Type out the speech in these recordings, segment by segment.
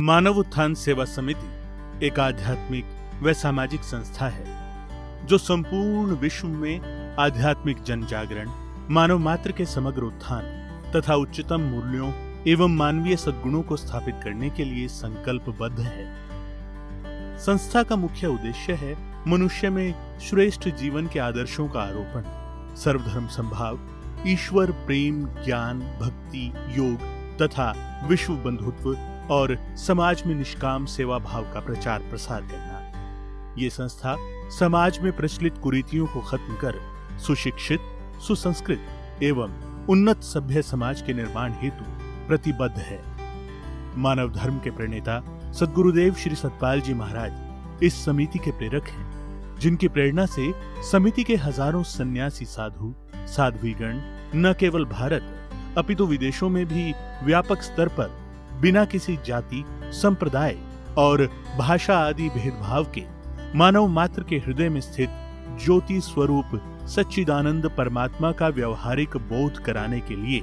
मानव उत्थान सेवा समिति एक आध्यात्मिक व सामाजिक संस्था है जो संपूर्ण विश्व में आध्यात्मिक जन जागरण, मानव मात्र के समग्र उत्थान तथा उच्चतम मूल्यों एवं मानवीय सद्गुणों को स्थापित करने के लिए संकल्पबद्ध है। संस्था का मुख्य उद्देश्य है मनुष्य में श्रेष्ठ जीवन के आदर्शों का आरोपण, सर्वधर्म संभाव, ईश्वर प्रेम, ज्ञान, भक्ति, योग तथा विश्व बंधुत्व और समाज में निष्काम सेवा भाव का प्रचार प्रसार करना। ये संस्था समाज में प्रचलित कुरीतियों को खत्म कर सुशिक्षित, सुसंस्कृत एवं उन्नत सभ्य समाज के निर्माण हेतु प्रतिबद्ध है। मानव धर्म के प्रणेता सद्गुरुदेव श्री सतपाल जी महाराज इस समिति के प्रेरक हैं, जिनकी प्रेरणा से समिति के हजारों सन्यासी साधु साध्वीगण न केवल भारत अपितु विदेशों में भी व्यापक स्तर पर बिना किसी जाति, संप्रदाय और भाषा आदि भेदभाव के मानव मात्र के हृदय में स्थित ज्योति स्वरूप सच्चिदानंद परमात्मा का व्यवहारिक बोध कराने के लिए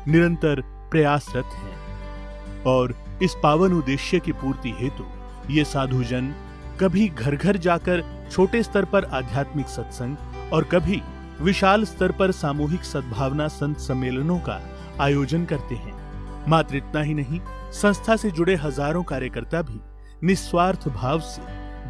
निरंतर प्रयासरत हैं। और इस पावन उद्देश्य की पूर्ति हेतु ये साधुजन कभी घर घर जाकर छोटे स्तर पर आध्यात्मिक सत्संग और कभी विशाल स्तर पर सामूहिक सद्भावना संत सम्मेलनों का आयोजन करते हैं। मात्र इतना ही नहीं, संस्था से जुड़े हजारों कार्यकर्ता भी निस्वार्थ भाव से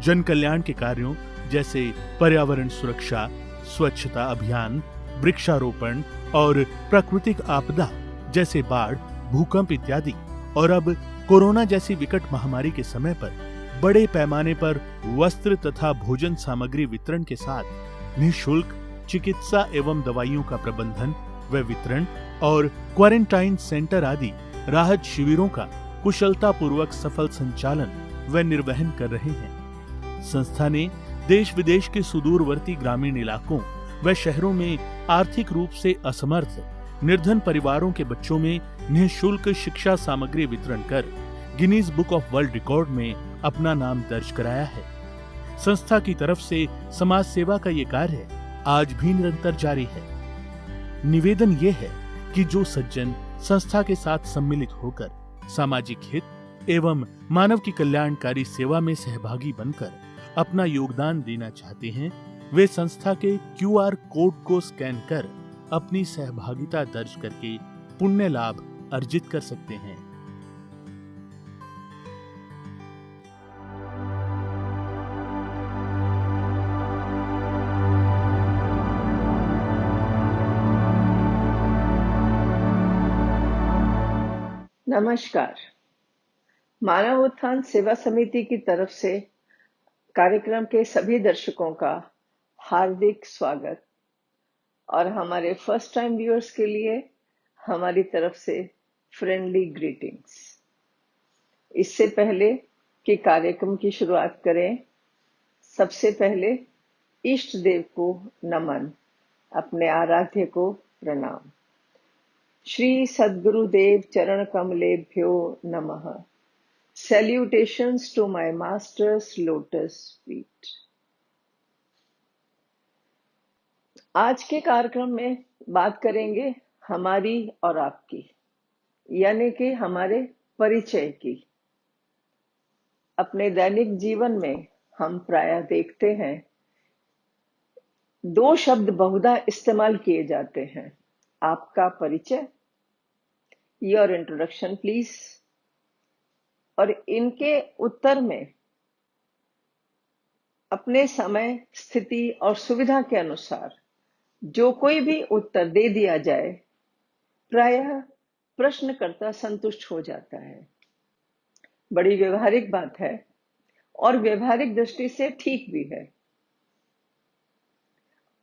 जन कल्याण के कार्यों जैसे पर्यावरण सुरक्षा, स्वच्छता अभियान, वृक्षारोपण और प्राकृतिक आपदा जैसे बाढ़, भूकंप इत्यादि और अब कोरोना जैसी विकट महामारी के समय पर बड़े पैमाने पर वस्त्र तथा भोजन सामग्री वितरण के साथ निःशुल्क चिकित्सा एवं दवाइयों का प्रबंधन व वितरण और क्वारंटाइन सेंटर आदि राहत शिविरों का कुशलता पूर्वक सफल संचालन व निर्वहन कर रहे हैं। संस्था ने देश विदेश के सुदूरवर्ती ग्रामीण इलाकों व शहरों में आर्थिक रूप से असमर्थ निर्धन परिवारों के बच्चों में निःशुल्क शिक्षा सामग्री वितरण कर Guinness book of world record में अपना नाम दर्ज कराया है। संस्था की तरफ से समाज सेवा का ये कार्य आज भी निरंतर जारी है। निवेदन ये है कि जो सज्जन संस्था के साथ सम्मिलित होकर सामाजिक हित एवं मानव की कल्याणकारी सेवा में सहभागी बनकर अपना योगदान देना चाहते हैं, वे संस्था के QR कोड को स्कैन कर अपनी सहभागिता दर्ज करके पुण्य लाभ अर्जित कर सकते हैं। नमस्कार। मानव उत्थान सेवा समिति की तरफ से कार्यक्रम के सभी दर्शकों का हार्दिक स्वागत और हमारे फर्स्ट टाइम व्यूअर्स के लिए हमारी तरफ से फ्रेंडली ग्रीटिंग्स। इससे पहले कि कार्यक्रम की शुरुआत करें, सबसे पहले इष्ट देव को नमन, अपने आराध्य को प्रणाम। श्री सद्गुरुदेव चरण कमलेभ्यो नमः। Salutations to my master's lotus feet। आज के कार्यक्रम में बात करेंगे हमारी और आपकी, यानी कि हमारे परिचय की। अपने दैनिक जीवन में हम प्रायः देखते हैं दो शब्द बहुधा इस्तेमाल किए जाते हैं, आपका परिचय, योर इंट्रोडक्शन प्लीज, और इनके उत्तर में अपने समय, स्थिति और सुविधा के अनुसार जो कोई भी उत्तर दे दिया जाए, प्रायः प्रश्नकर्ता संतुष्ट हो जाता है। बड़ी व्यवहारिक बात है और व्यवहारिक दृष्टि से ठीक भी है।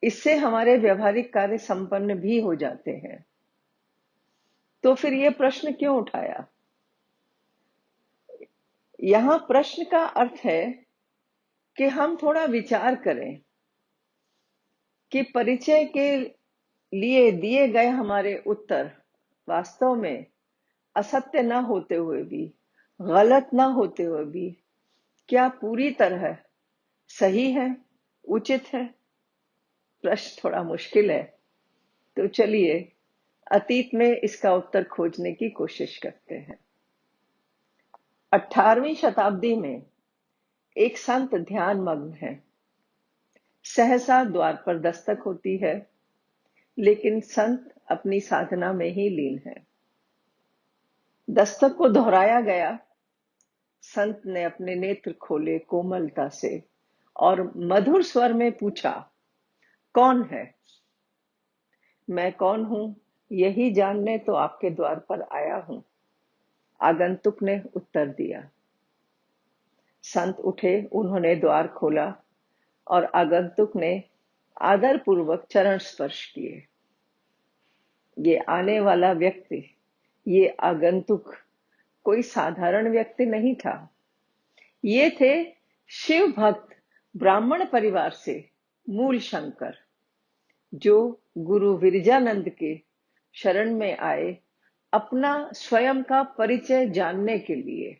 इससे हमारे व्यवहारिक कार्य संपन्न भी हो जाते हैं। तो फिर यह प्रश्न क्यों उठाया? यहां प्रश्न का अर्थ है कि हम थोड़ा विचार करें कि परिचय के लिए दिए गए हमारे उत्तर वास्तव में असत्य न होते हुए भी, गलत न होते हुए भी, क्या पूरी तरह सही है, उचित है? प्रश्न थोड़ा मुश्किल है, तो चलिए अतीत में इसका उत्तर खोजने की कोशिश करते हैं। 18वीं शताब्दी में एक संत ध्यान मग्न है। सहसा द्वार पर दस्तक होती है, लेकिन संत अपनी साधना में ही लीन है। दस्तक को दोहराया गया। संत ने अपने नेत्र खोले कोमलता से और मधुर स्वर में पूछा, कौन है? मैं कौन हूं, यही जानने तो आपके द्वार पर आया हूं। आगंतुक ने उत्तर दिया। संत उठे, उन्होंने द्वार खोला और आगंतुक ने आदर पूर्वक चरण स्पर्श किए। ये आने वाला व्यक्ति, ये आगंतुक कोई साधारण व्यक्ति नहीं था। ये थे शिव भक्त ब्राह्मण परिवार से मूल शंकर, जो गुरु विरजानंद के शरण में आए अपना स्वयं का परिचय जानने के लिए।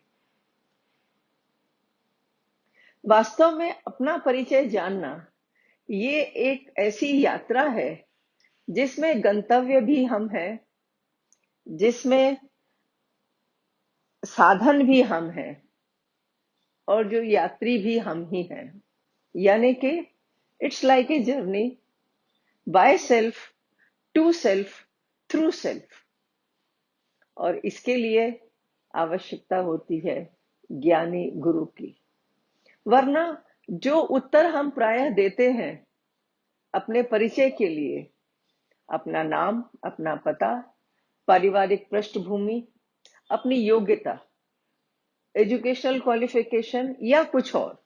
वास्तव में अपना परिचय जानना ये एक ऐसी यात्रा है जिसमें गंतव्य भी हम हैं, जिसमें साधन भी हम हैं और जो यात्री भी हम ही हैं। यानी कि it's like a journey by self to self through self. और इसके लिए आवश्यकता होती है ज्ञानी गुरु की। वरना जो उत्तर हम प्रायः देते हैं अपने परिचय के लिए, अपना नाम, अपना पता, पारिवारिक पृष्ठभूमि, अपनी योग्यता, एजुकेशनल क्वालिफिकेशन या कुछ और,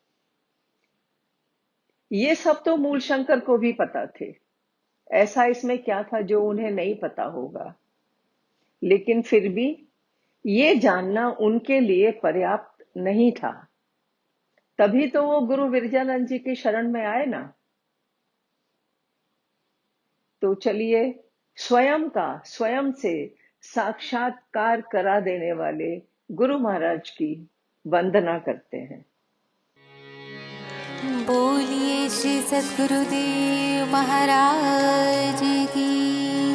ये सब तो मूल शंकर को भी पता थे। ऐसा इसमें क्या था जो उन्हें नहीं पता होगा? लेकिन फिर भी ये जानना उनके लिए पर्याप्त नहीं था। तभी तो वो गुरु विरजानंद जी की शरण में आए ना। तो चलिए स्वयं से साक्षात्कार करा देने वाले गुरु महाराज की वंदना करते हैं। बोलिए श्री सद्गुरुदेव महाराज की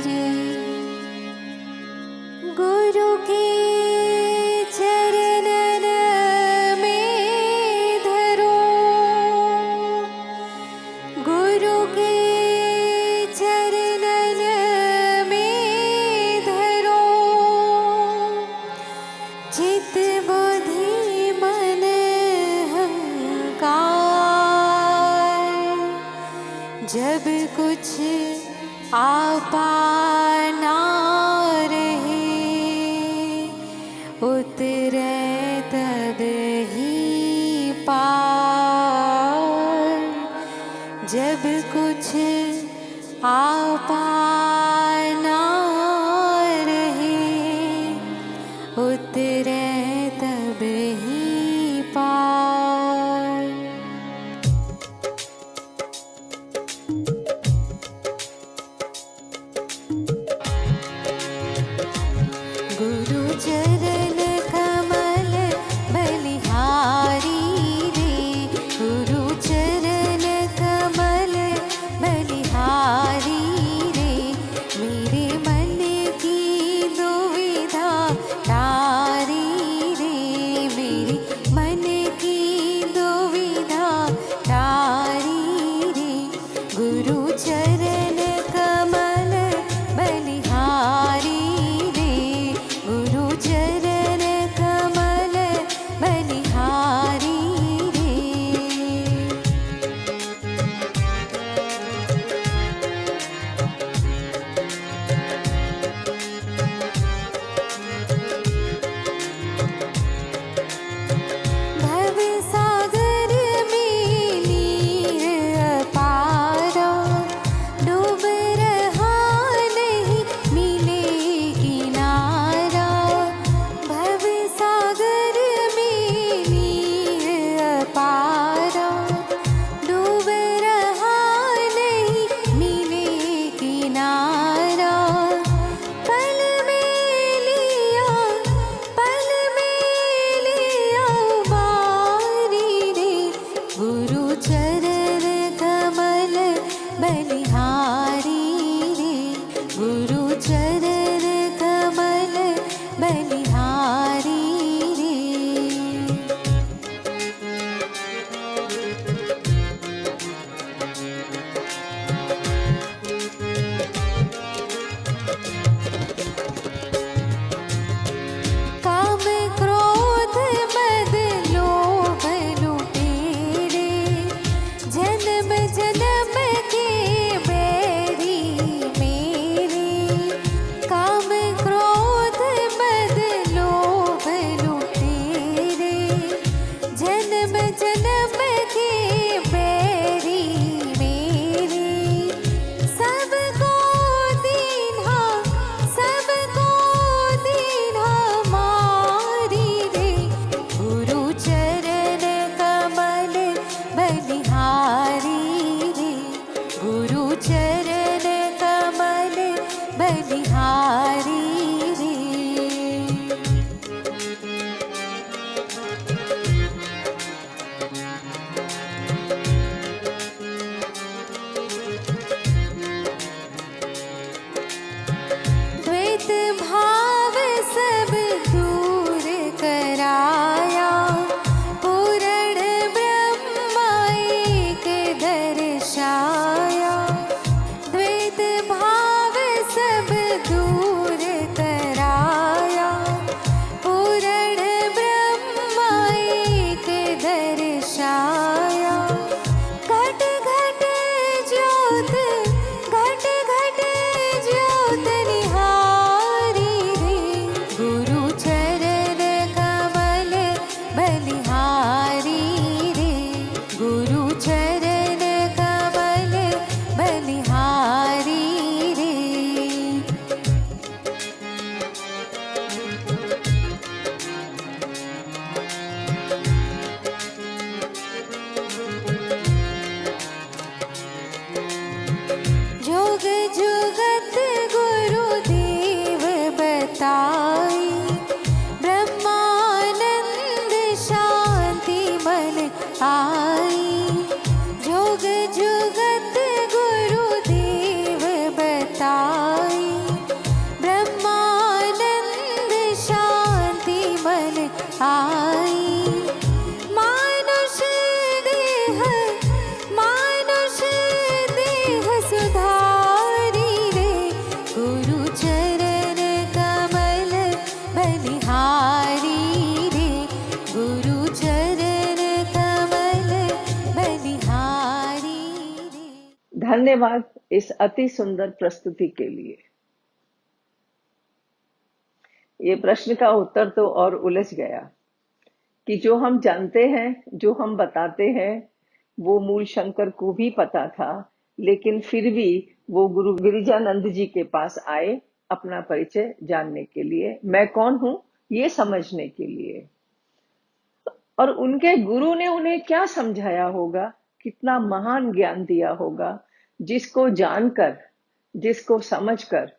जय। गुरु के चरणन में धरो, गुरु के चरणन में धरो, चित बुद्धि मन अहंकार, जब कुछ आपा ना रहे, उतरे तब ही पार। जब कुछ आपा ना रहे, उतरे तब ही पार। गुरु चरण कमल बलिहारी रे, गुरु चरण कमल बलिहारी रे, मेरे मन की दुविधा तारी रे, मेरे मन की दुविधा तारी रे। गुरु चरण कमल बलिहारी रे, गुरु चरण कमल बलिहारी रे। भव सागर में नीर अपारा, डूब रहा नहीं मिले किनारा। भव सागर में नीर अपारा, डूब रहा नहीं मिले किनारा। पल में लिया बारी रे, गुरु चरण कमल बलिहारी रे, गुरु चरण कमल बलिहारी रे। चरण कमल बलिहारी रे। द्वैत भाव सब दूर कराया, पूर्ण ब्रह्म एक दर्शाया। द्वैत भाव सब दूर कराया, पूर्ण ब्रह्म एक दर्शाया। घट घट ज्योत, घट घट ज्योत निहारी रे। गुरु चरण कमल बलिहारी रे। गुरु चरण कमल बलिहारी रे। जोग जुगत गुरुदेव बताई, ब्रह्मानंद शांति मन आई। जोग जुगत गुरुदेव बताई, ब्रह्मानंद शांति मन आई। मानुष देह, मानुष देह सुधारी रे। गुरु चरण कमल बलिहारी रे। गुरु चरण कमल बलिहारी रे। धन्यवाद इस अति सुंदर प्रस्तुति के लिए। ये प्रश्न का उत्तर तो और उलझ गया कि जो हम जानते हैं, जो हम बताते हैं, वो मूल शंकर को भी पता था, लेकिन फिर भी वो गुरु गिरिजानंद जी के पास आए अपना परिचय जानने के लिए, मैं कौन हूं ये समझने के लिए। और उनके गुरु ने उन्हें क्या समझाया होगा, कितना महान ज्ञान दिया होगा, जिसको जानकर, जिसको समझकर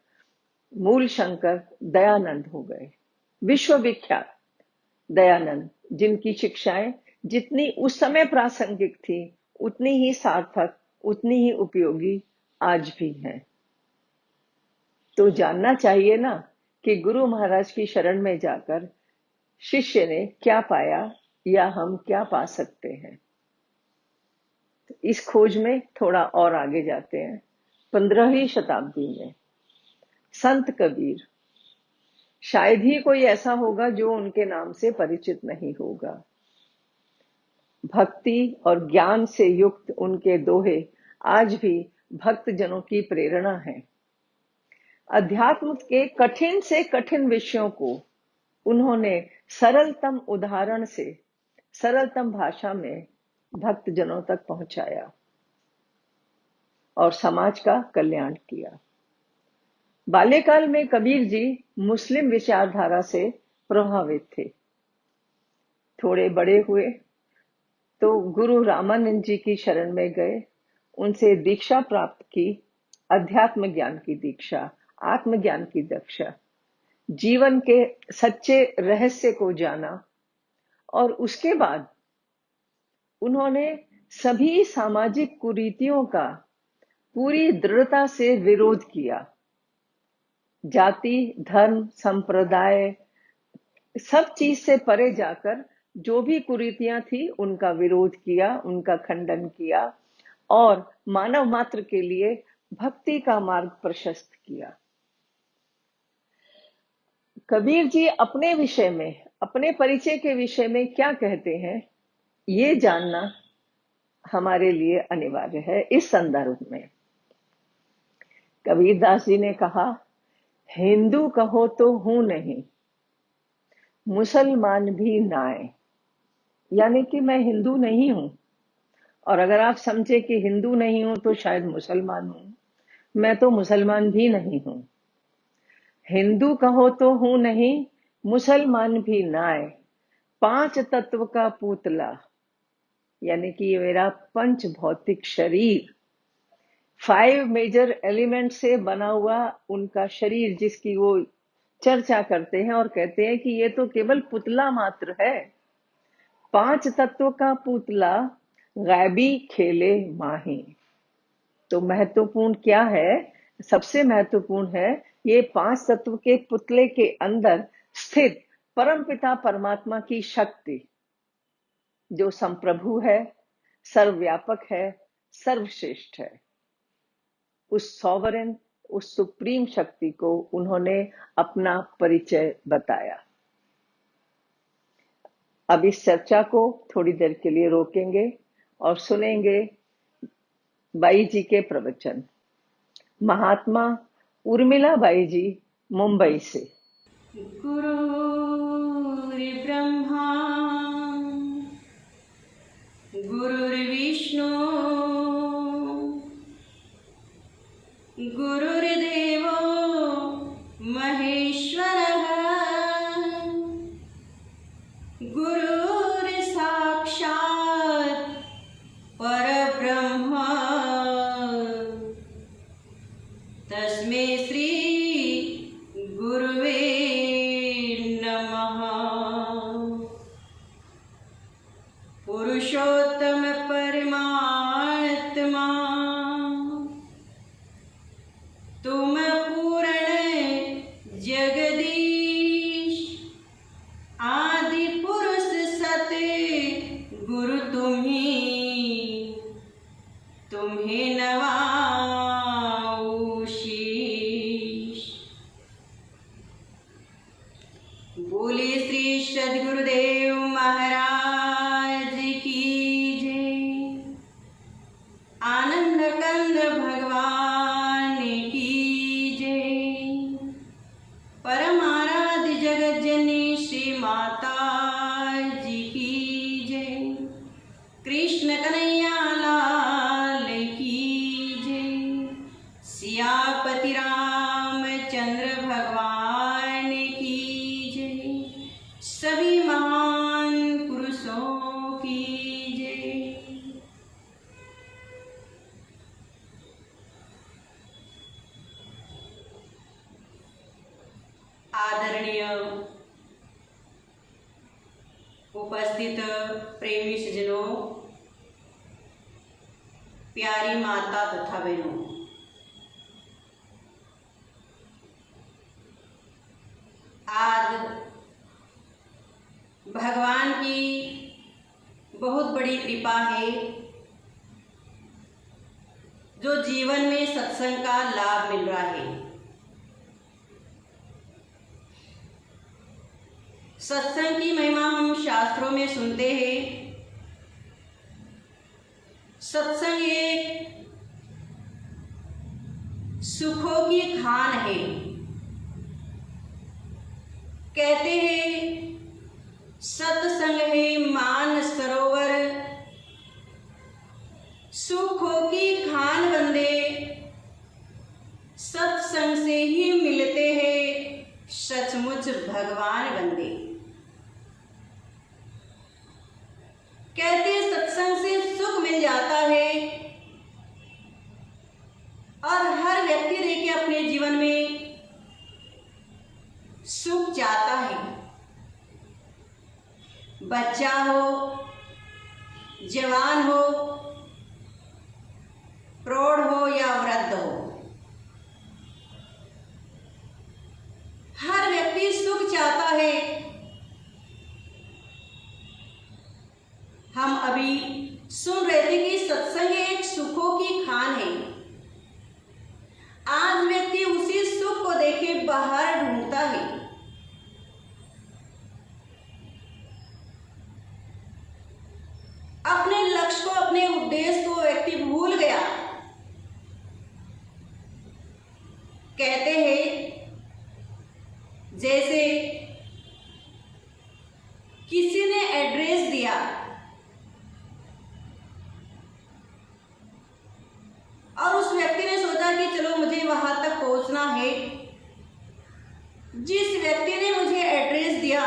मूल शंकर दयानंद हो गए, विश्वविख्यात दयानंद, जिनकी शिक्षाएं जितनी उस समय प्रासंगिक थी, उतनी ही सार्थक, उतनी ही उपयोगी आज भी हैं। तो जानना चाहिए ना कि गुरु महाराज की शरण में जाकर शिष्य ने क्या पाया या हम क्या पा सकते हैं। तो इस खोज में थोड़ा और आगे जाते हैं। 15वीं शताब्दी में संत कबीर, शायद ही कोई ऐसा होगा जो उनके नाम से परिचित नहीं होगा। भक्ति और ज्ञान से युक्त उनके दोहे आज भी भक्त जनों की प्रेरणा है। अध्यात्म के कठिन से कठिन विषयों को उन्होंने सरलतम उदाहरण से, सरलतम भाषा में भक्त जनों तक पहुंचाया और समाज का कल्याण किया। बाल्यकाल में कबीर जी मुस्लिम विचारधारा से प्रभावित थे। थोड़े बड़े हुए तो गुरु रामानंद जी की शरण में गए, उनसे दीक्षा प्राप्त की, अध्यात्म ज्ञान की दीक्षा, आत्मज्ञान की दीक्षा, जीवन के सच्चे रहस्य को जाना। और उसके बाद उन्होंने सभी सामाजिक कुरीतियों का पूरी दृढ़ता से विरोध किया। जाति, धर्म, संप्रदाय, सब चीज से परे जाकर जो भी कुरीतियां थी उनका विरोध किया, उनका खंडन किया और मानव मात्र के लिए भक्ति का मार्ग प्रशस्त किया। कबीर जी अपने विषय में, अपने परिचय के विषय में क्या कहते हैं, ये जानना हमारे लिए अनिवार्य है। इस संदर्भ में कबीरदास जी ने कहा, हिंदू कहो तो हूं नहीं, मुसलमान भी नाय। यानी कि मैं हिंदू नहीं हूं, और अगर आप समझे कि हिंदू नहीं हूं तो शायद मुसलमान हूं, मैं तो मुसलमान भी नहीं हूं। हिंदू कहो तो हूं नहीं, मुसलमान भी नाय, 5 तत्व का पुतला, यानी कि ये मेरा पंच भौतिक शरीर, 5 मेजर एलिमेंट से बना हुआ उनका शरीर, जिसकी वो चर्चा करते हैं और कहते हैं कि ये तो केवल पुतला मात्र है, 5 तत्व का पुतला गैबी खेले माही। तो महत्वपूर्ण क्या है? सबसे महत्वपूर्ण है ये 5 तत्व के पुतले के अंदर स्थित परमपिता परमात्मा की शक्ति, जो संप्रभु है, सर्वव्यापक है, सर्वश्रेष्ठ है। उस सॉवरेन, उस सुप्रीम शक्ति को उन्होंने अपना परिचय बताया। अब इस चर्चा को थोड़ी देर के लिए रोकेंगे और सुनेंगे बाई जी के प्रवचन। महात्मा उर्मिला बाई जी, मुंबई से। गुरुर्ब्रह्मा गुरुर्विष्णु गुरुर्देवो महेश्वरः गुरुर्साक्षात् परब्रह्म तस्मै श्री गुरुवे नमः। पुरुषोत्तम परमात्मा तुम पूर्ण जगदीश, आदि पुरुष सत गुरु तुम्हें नवाऊं शीश। बोले श्री सद्गुरुदेव महाराज की जय। आनंद कंद भगवान की जय। परमाराध्य जगत जननी श्री माता जी की जय। कृष्ण कन्हैया लाल की जय। सियापति रामचंद्र भगवान की जय। सभी महान पुरुषों की जय। आदरणीय उपस्थित प्रेमी सज्जनों, प्यारी माता तथा बहनों, आज भगवान की बहुत बड़ी कृपा है, जो जीवन में सत्संग का लाभ मिल रहा है। सत्संग की महिमा हम शास्त्रों में सुनते हैं। सत्संग एक सुखों की खान है। कहते हैं सत्संग है मान सरोवर, सुखों की खान बंदे सत्संग से ही मिलते हैं, सचमुच भगवान बंदे। कहते सत्संग से सुख मिल जाता है और हर व्यक्ति देखिए अपने जीवन में सुख चाहता है। बच्चा हो, जवान हो, प्रौढ़ हो या वृद्ध हो, हर व्यक्ति सुख चाहता है। हम अभी सुन रहे थे कि सत्संग एक सुखों की खान है। आज व्यक्ति उसी सुख को देखे बाहर ढूंढता है। अपने लक्ष्य को, अपने उद्देश्य को व्यक्ति भूल गया। कहते हैं जैसे किसी ने एड्रेस दिया और उस व्यक्ति ने सोचा कि चलो मुझे वहां तक पहुंचना है। जिस व्यक्ति ने मुझे एड्रेस दिया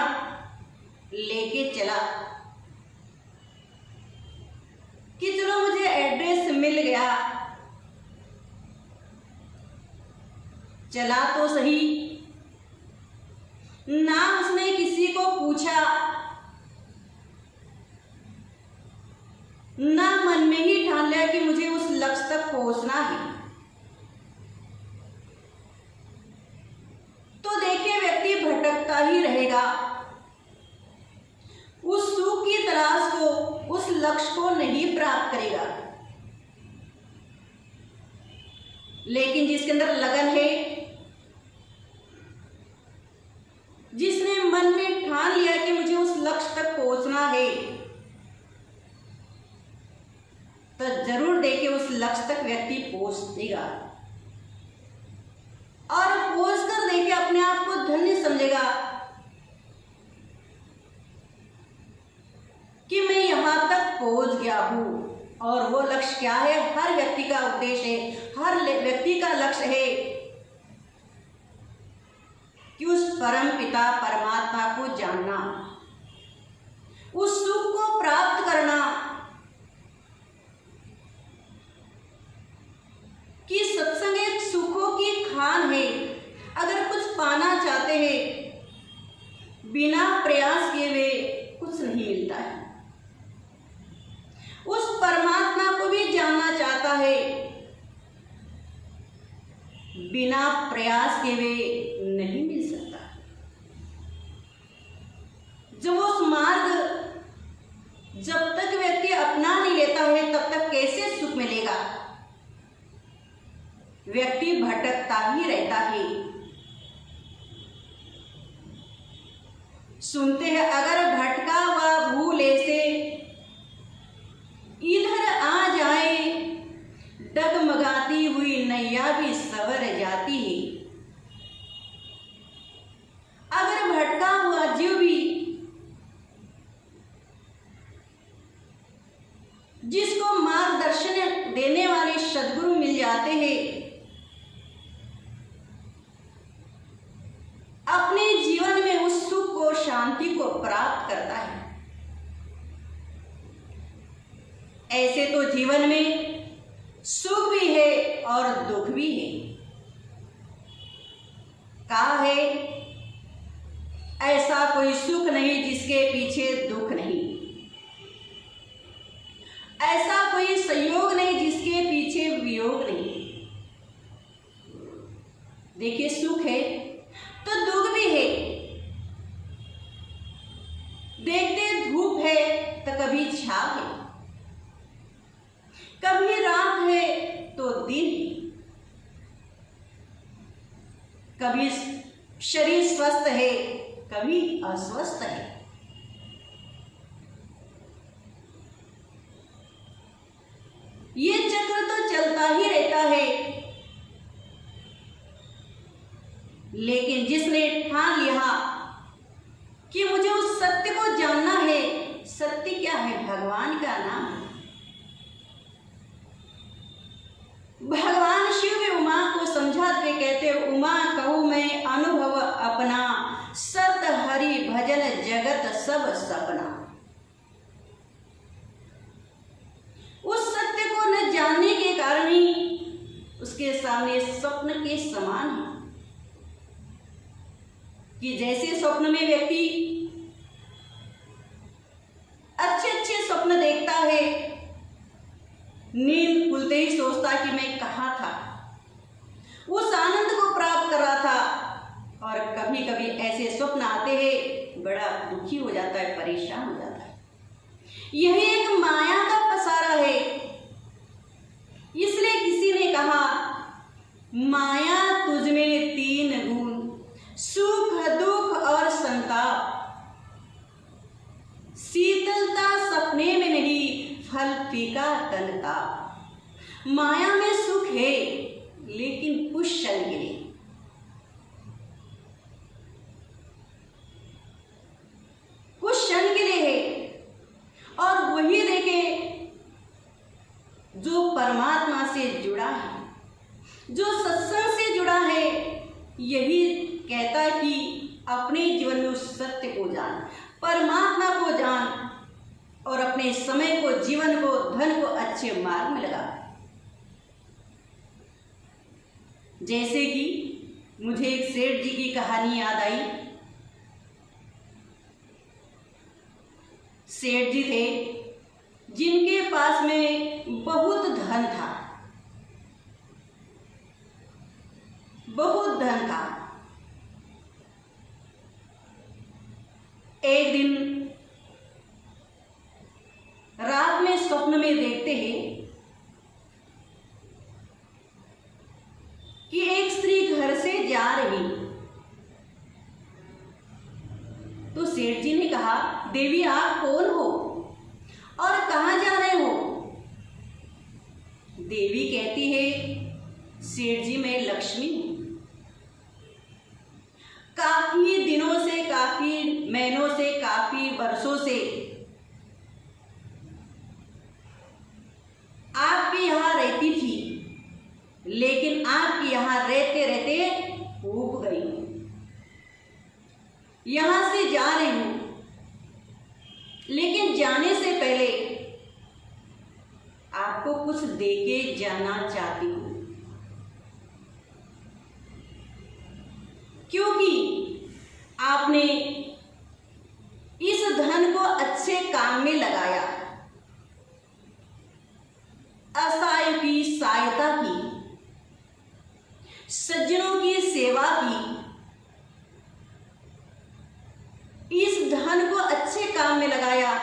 लेके चला कि चलो मुझे एड्रेस मिल गया, चला तो सही, ना उसने किसी को पूछा, ना मन में ही ठान लिया कि मुझे उस लक्ष्य तक पहुंचना है, तो देखिए व्यक्ति भटकता ही रहेगा। उस सुख की तलाश को, उस लक्ष्य को नहीं प्राप्त करेगा। लेकिन जिसके अंदर लगन है, जिसने मन में ठान लिया कि मुझे उस लक्ष्य तक पहुंचना है, तो जरूर देखिए उस लक्ष्य तक व्यक्ति पहुंचेगा और पहुंचकर देखिए अपने आप को धन्य समझेगा कि मैं यहां तक पहुंच गया हूं। और वो लक्ष्य क्या है? हर व्यक्ति का उद्देश्य है, हर व्यक्ति का लक्ष्य है कि उस परम पिता परमात्मा को जानना, उस सुख को प्राप्त करना, कि सत्संग एक सुखों की खान है। अगर कुछ पाना चाहते हैं, बिना प्रयास किए हुए कुछ नहीं मिलता है। उस परमात्मा को भी जानना चाहता है, बिना प्रयास के वे नहीं मिल सकता। जब उस मार्ग जब तक व्यक्ति अपना नहीं लेता है, तब तक कैसे सुख मिलेगा? व्यक्ति भटकता ही रहता है। सुनते हैं, अगर भटका हुआ भूल ऐसे इधर आ जाए, डगमगाती हुई नैया भी सवर जाती है। अगर भटका हुआ जीव भी, जिसको मार्गदर्शन देने वाले सद्गुरु मिल जाते हैं, अपने जीवन में उस सुख को, शांति को प्राप्त करता है। ऐसे तो जीवन में सुख भी है और दुख भी है। कहा है, ऐसा कोई सुख नहीं जिसके पीछे दुख नहीं, ऐसा कोई संयोग नहीं जिसके पीछे वियोग नहीं। देखिए, सुख है तो दुख भी है। देखते धूप है तो कभी छाव है, कभी रात है तो दिन, कभी शरीर स्वस्थ है, कभी अस्वस्थ है। ये चक्र तो चलता ही रहता है। लेकिन जिसने ठान लिया कि मुझे उस सत्य को जानना है, सत्य क्या है? भगवान का नाम है। भगवान शिव भी उमा को समझाते कहते, उमा कहूँ मैं अनुभव अपना, सत हरि भजन जगत सब सपना। उस सत्य को न जानने के कारण ही उसके सामने स्वप्न के समान है। कि जैसे स्वप्न में व्यक्ति अच्छे अच्छे स्वप्न देखता है, नींद खुलते ही सोचता कि मैं कहाँ था, उस आनंद को प्राप्त कर रहा था। और कभी कभी ऐसे स्वप्न आते हैं, बड़ा दुखी हो जाता है, परेशान हो जाता है। यही एक माया का पसारा है। इसलिए किसी ने कहा, माया तुझ में तीन गुण, सुख दुख और संताप, शीतलता सपने में नहीं, फल फीका तनता। माया में सुख है लेकिन कुछ क्षण के लिए, कुछ क्षण के लिए है। और वही देखे जो परमात्मा से जुड़ा है, जो सत्संग से जुड़ा है, यही कहता है कि अपने जीवन में उस सत्य को जान, परमात्मा को जान और अपने समय को, जीवन को, धन को अच्छे मार्ग में लगा। जैसे कि मुझे एक सेठ जी की कहानी याद आई। सेठ जी थे जिनके पास में बहुत धन था, बहुत धन था। एक दिन रात में स्वप्न में देखते हैं कि एक स्त्री घर से जा रही। तो सेठ जी ने कहा, देवी आप कौन हो और कहाँ जा रहे हो? देवी कहती है, सेठ जी मैं लक्ष्मी हूं। काफी दिनों से, काफी महीनों से, काफी वर्षों से आपके यहाँ रहती थी, लेकिन आपके यहाँ रहते रहते ऊब गई हूं। यहां से जा रही हूं, लेकिन जाने से पहले आपको कुछ देके जाना चाहती हूं, क्योंकि आपने इस धन को अच्छे काम में लगाया, असहाय की सहायता की, सज्जनों की सेवा की। इस धन को अच्छे काम में लगाया,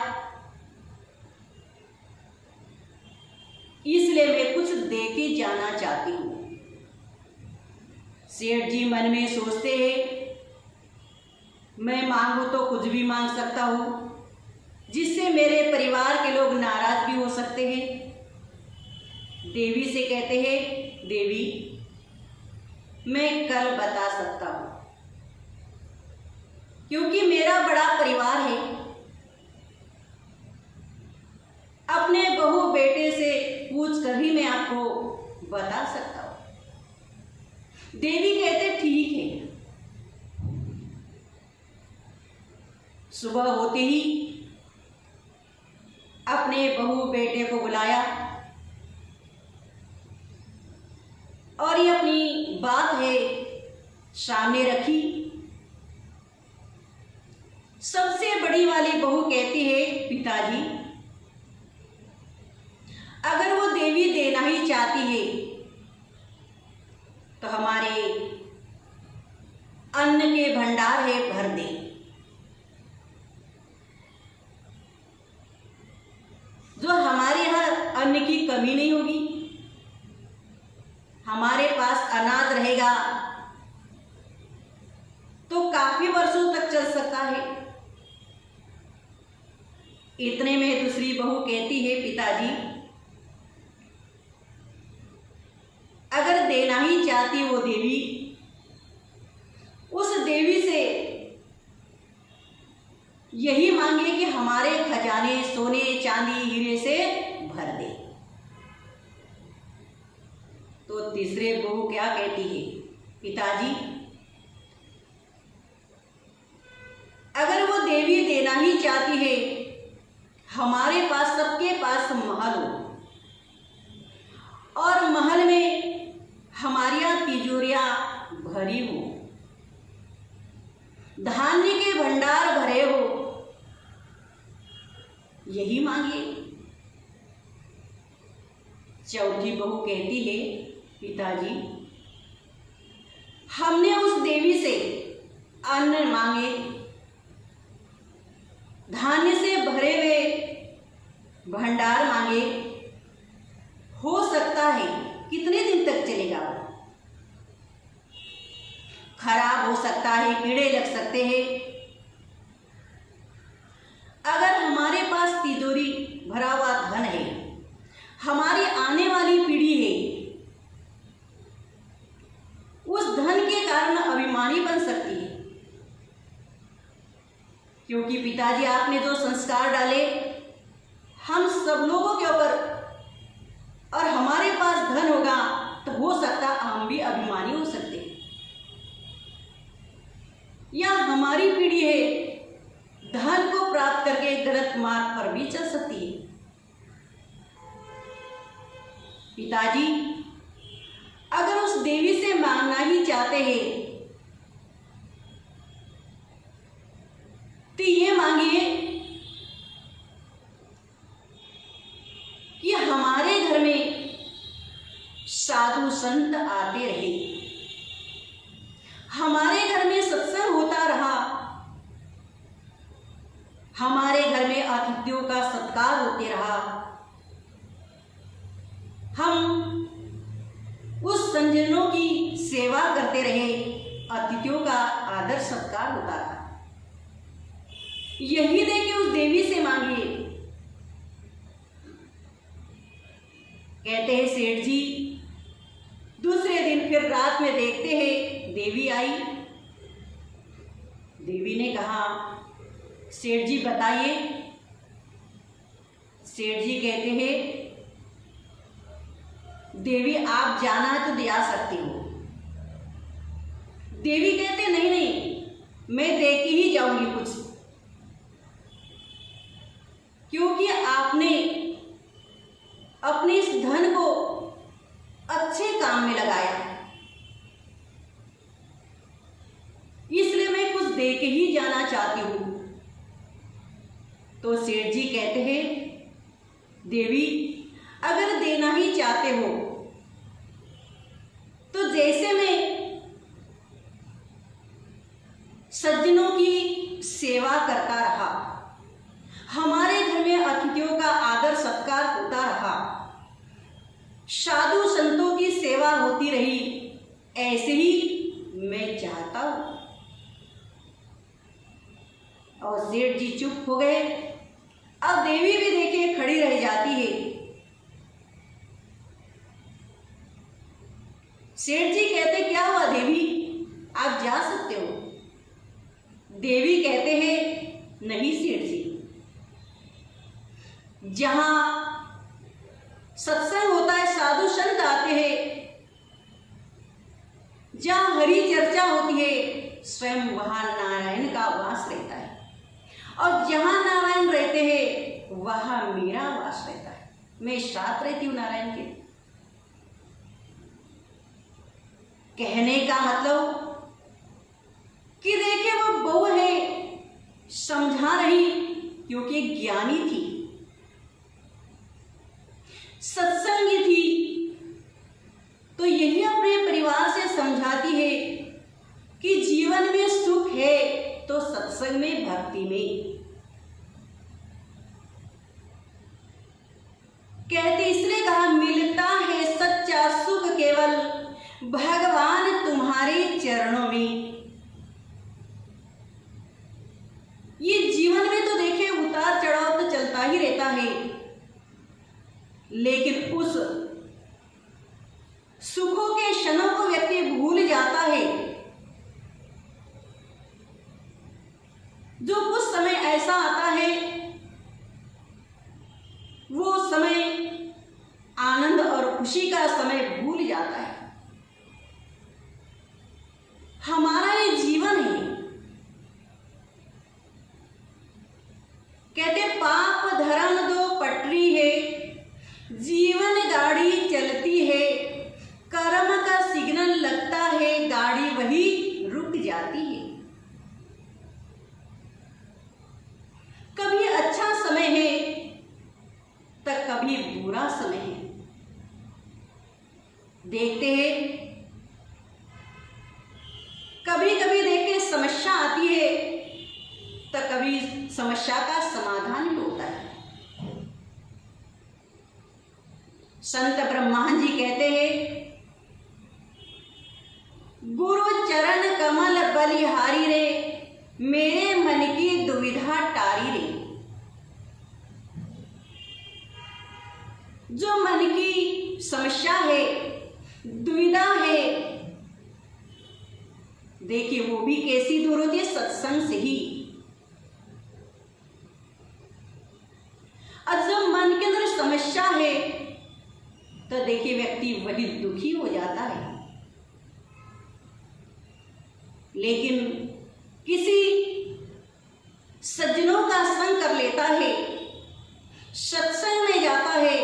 इसलिए मैं कुछ देके जाना चाहती हूं। सेठ जी मन में सोचते हैं, मैं मांगू तो कुछ भी मांग सकता हूं, जिससे मेरे परिवार के लोग नाराज भी हो सकते हैं। देवी से कहते हैं, देवी मैं कल बता सकता हूं, क्योंकि मेरा बड़ा परिवार है। अपने बहू बेटे से पूछ कर ही मैं आपको बता सकता हूं। देवी कहते ठीक है। सुबह होते ही अपने बहू बेटे को बुलाया और ये अपनी बात है सामने रखी। सबसे बड़ी वाली बहू कहती है, पिताजी अगर वो देवी देना ही चाहती है तो हमारे अन्न के भंडार है भर दे। जो हमारे यहाँ अन्न की कमी नहीं होगी, हमारे पास अनाज रहेगा तो काफी वर्षों तक चल सकता है। इतने में दूसरी बहू कहती है, पिताजी अगर देना ही चाहती वो देवी, उस देवी से यही मांगे कि हमारे खजाने सोने चांदी हीरे से भर दे। तो तीसरे बहू क्या कहती है, पिताजी अगर वो देवी देना ही चाहती है, हमारे पास सबके पास महल हो और महल में हमारी तिजोरियां भरी हो, धान्य के भंडार भरे हो, यही मांगे। चौथी बहू कहती है, पिताजी हमने उस देवी से अन्न मांगे, धान्य से भरे हुए भंडार मांगे, हो सकता है कितने दिन तक चलेगा, खराब हो सकता है, कीड़े लग सकते हैं। अगर हमारे पास तिजोरी भरा हुआ धन है, हमारी आने वाली पीढ़ी है, उस धन के कारण अभिमानी बन सकती है। क्योंकि पिताजी आपने जो संस्कार डाले हम सब लोगों के ऊपर, और हमारे पास धन होगा तो हो सकता हम भी अभिमानी हो सकते हैं, या हमारी पीढ़ी है धन को प्राप्त करके गलत मार्ग पर भी चल सकती है। पिताजी अगर उस देवी से मांगना ही चाहते हैं तो ये मांगिए कि हमारे घर में साधु संत आते रहे, हमारे घर में सत्संग होता रहा, हमारे घर में अतिथियों का सत्कार होते रहा, हम उस संजनों की सेवा करते रहे, अतिथियों का आदर सत्कार होता रहा। यही देखिए उस देवी से मांगिए। कहते हैं सेठ जी दूसरे दिन फिर रात में देखते हैं देवी आई। देवी ने कहा सेठ जी बताइए। सेठ जी कहते हैं देवी आप जाना तो दे आ सकती हो। देवी कहते नहीं नहीं मैं दे के ही जाऊंगी कुछ, क्योंकि आपने अपने इस धन को अच्छे काम में लगाया, इसलिए मैं कुछ दे के ही जाना चाहती हूं। तो सेठ जी कहते हैं देवी अगर देना ही चाहते हो तो जैसे मैं सज्जनों की सेवा करता रहा, हमारे घर में अतिथियों का आदर सत्कार होता रहा, साधु संतों की सेवा होती रही, ऐसे ही मैं चाहता हूं। और सेठ जी चुप हो गए। अब देवी भी देखिए खड़ी रह जाती है। सेठ जी कहते क्या हुआ देवी आप जा सकते हो। देवी कहते हैं नहीं सेठ जी, जहां सत्संग होता है, साधु संत आते हैं, जहां हरि चर्चा होती है, स्वयं वहां नारायण का वास रहता है, और जहां नारायण रहते हैं वहां मेरा वास रहता है। मैं साथ रहती हूं नारायण के। कहने का मतलब कि देखिए वो बहू है, समझा रही क्योंकि ज्ञानी थी, सत्संगी थी, तो यही अपने परिवार से समझाती है कि जीवन में सुख है तो सत्संग में, भक्ति में। कहते इसलिए कहा मिलता है सच्चा सुख केवल भगवान तुम्हारे चरणों में। ये जीवन में तो देखिए उतार चढ़ाव तो चलता ही रहता है, लेकिन उस सुखों के क्षणों को व्यक्ति भूल जाता है। जो कुछ समय ऐसा आता है वो समय आनंद और खुशी का समय भूल जाता है। हमारा ये जीवन है। कहते पाप धर्म दो पटरी है, जीवन गाड़ी चलती है, कर्म का सिग्नल लगता है, गाड़ी वही रुक जाती है। कभी अच्छा समय है तो कभी बुरा समय है। देखते हैं कभी कभी देखे समस्या आती है तो कभी समस्या का समाधान भी होता है। संत ब्रह्मान जी कहते हैं गुरु चरण कमल बलिहारी रे, मेरे मन की दुविधा टारी रे। जो मन की समस्या है, दुविधा है, देखिए वो भी कैसी दूर होती है, सत्संग से ही। और जब मन के अंदर समस्या है तो देखिए व्यक्ति वही दुखी हो जाता है। लेकिन किसी सज्जनों का संग कर लेता है, सत्संग में जाता है,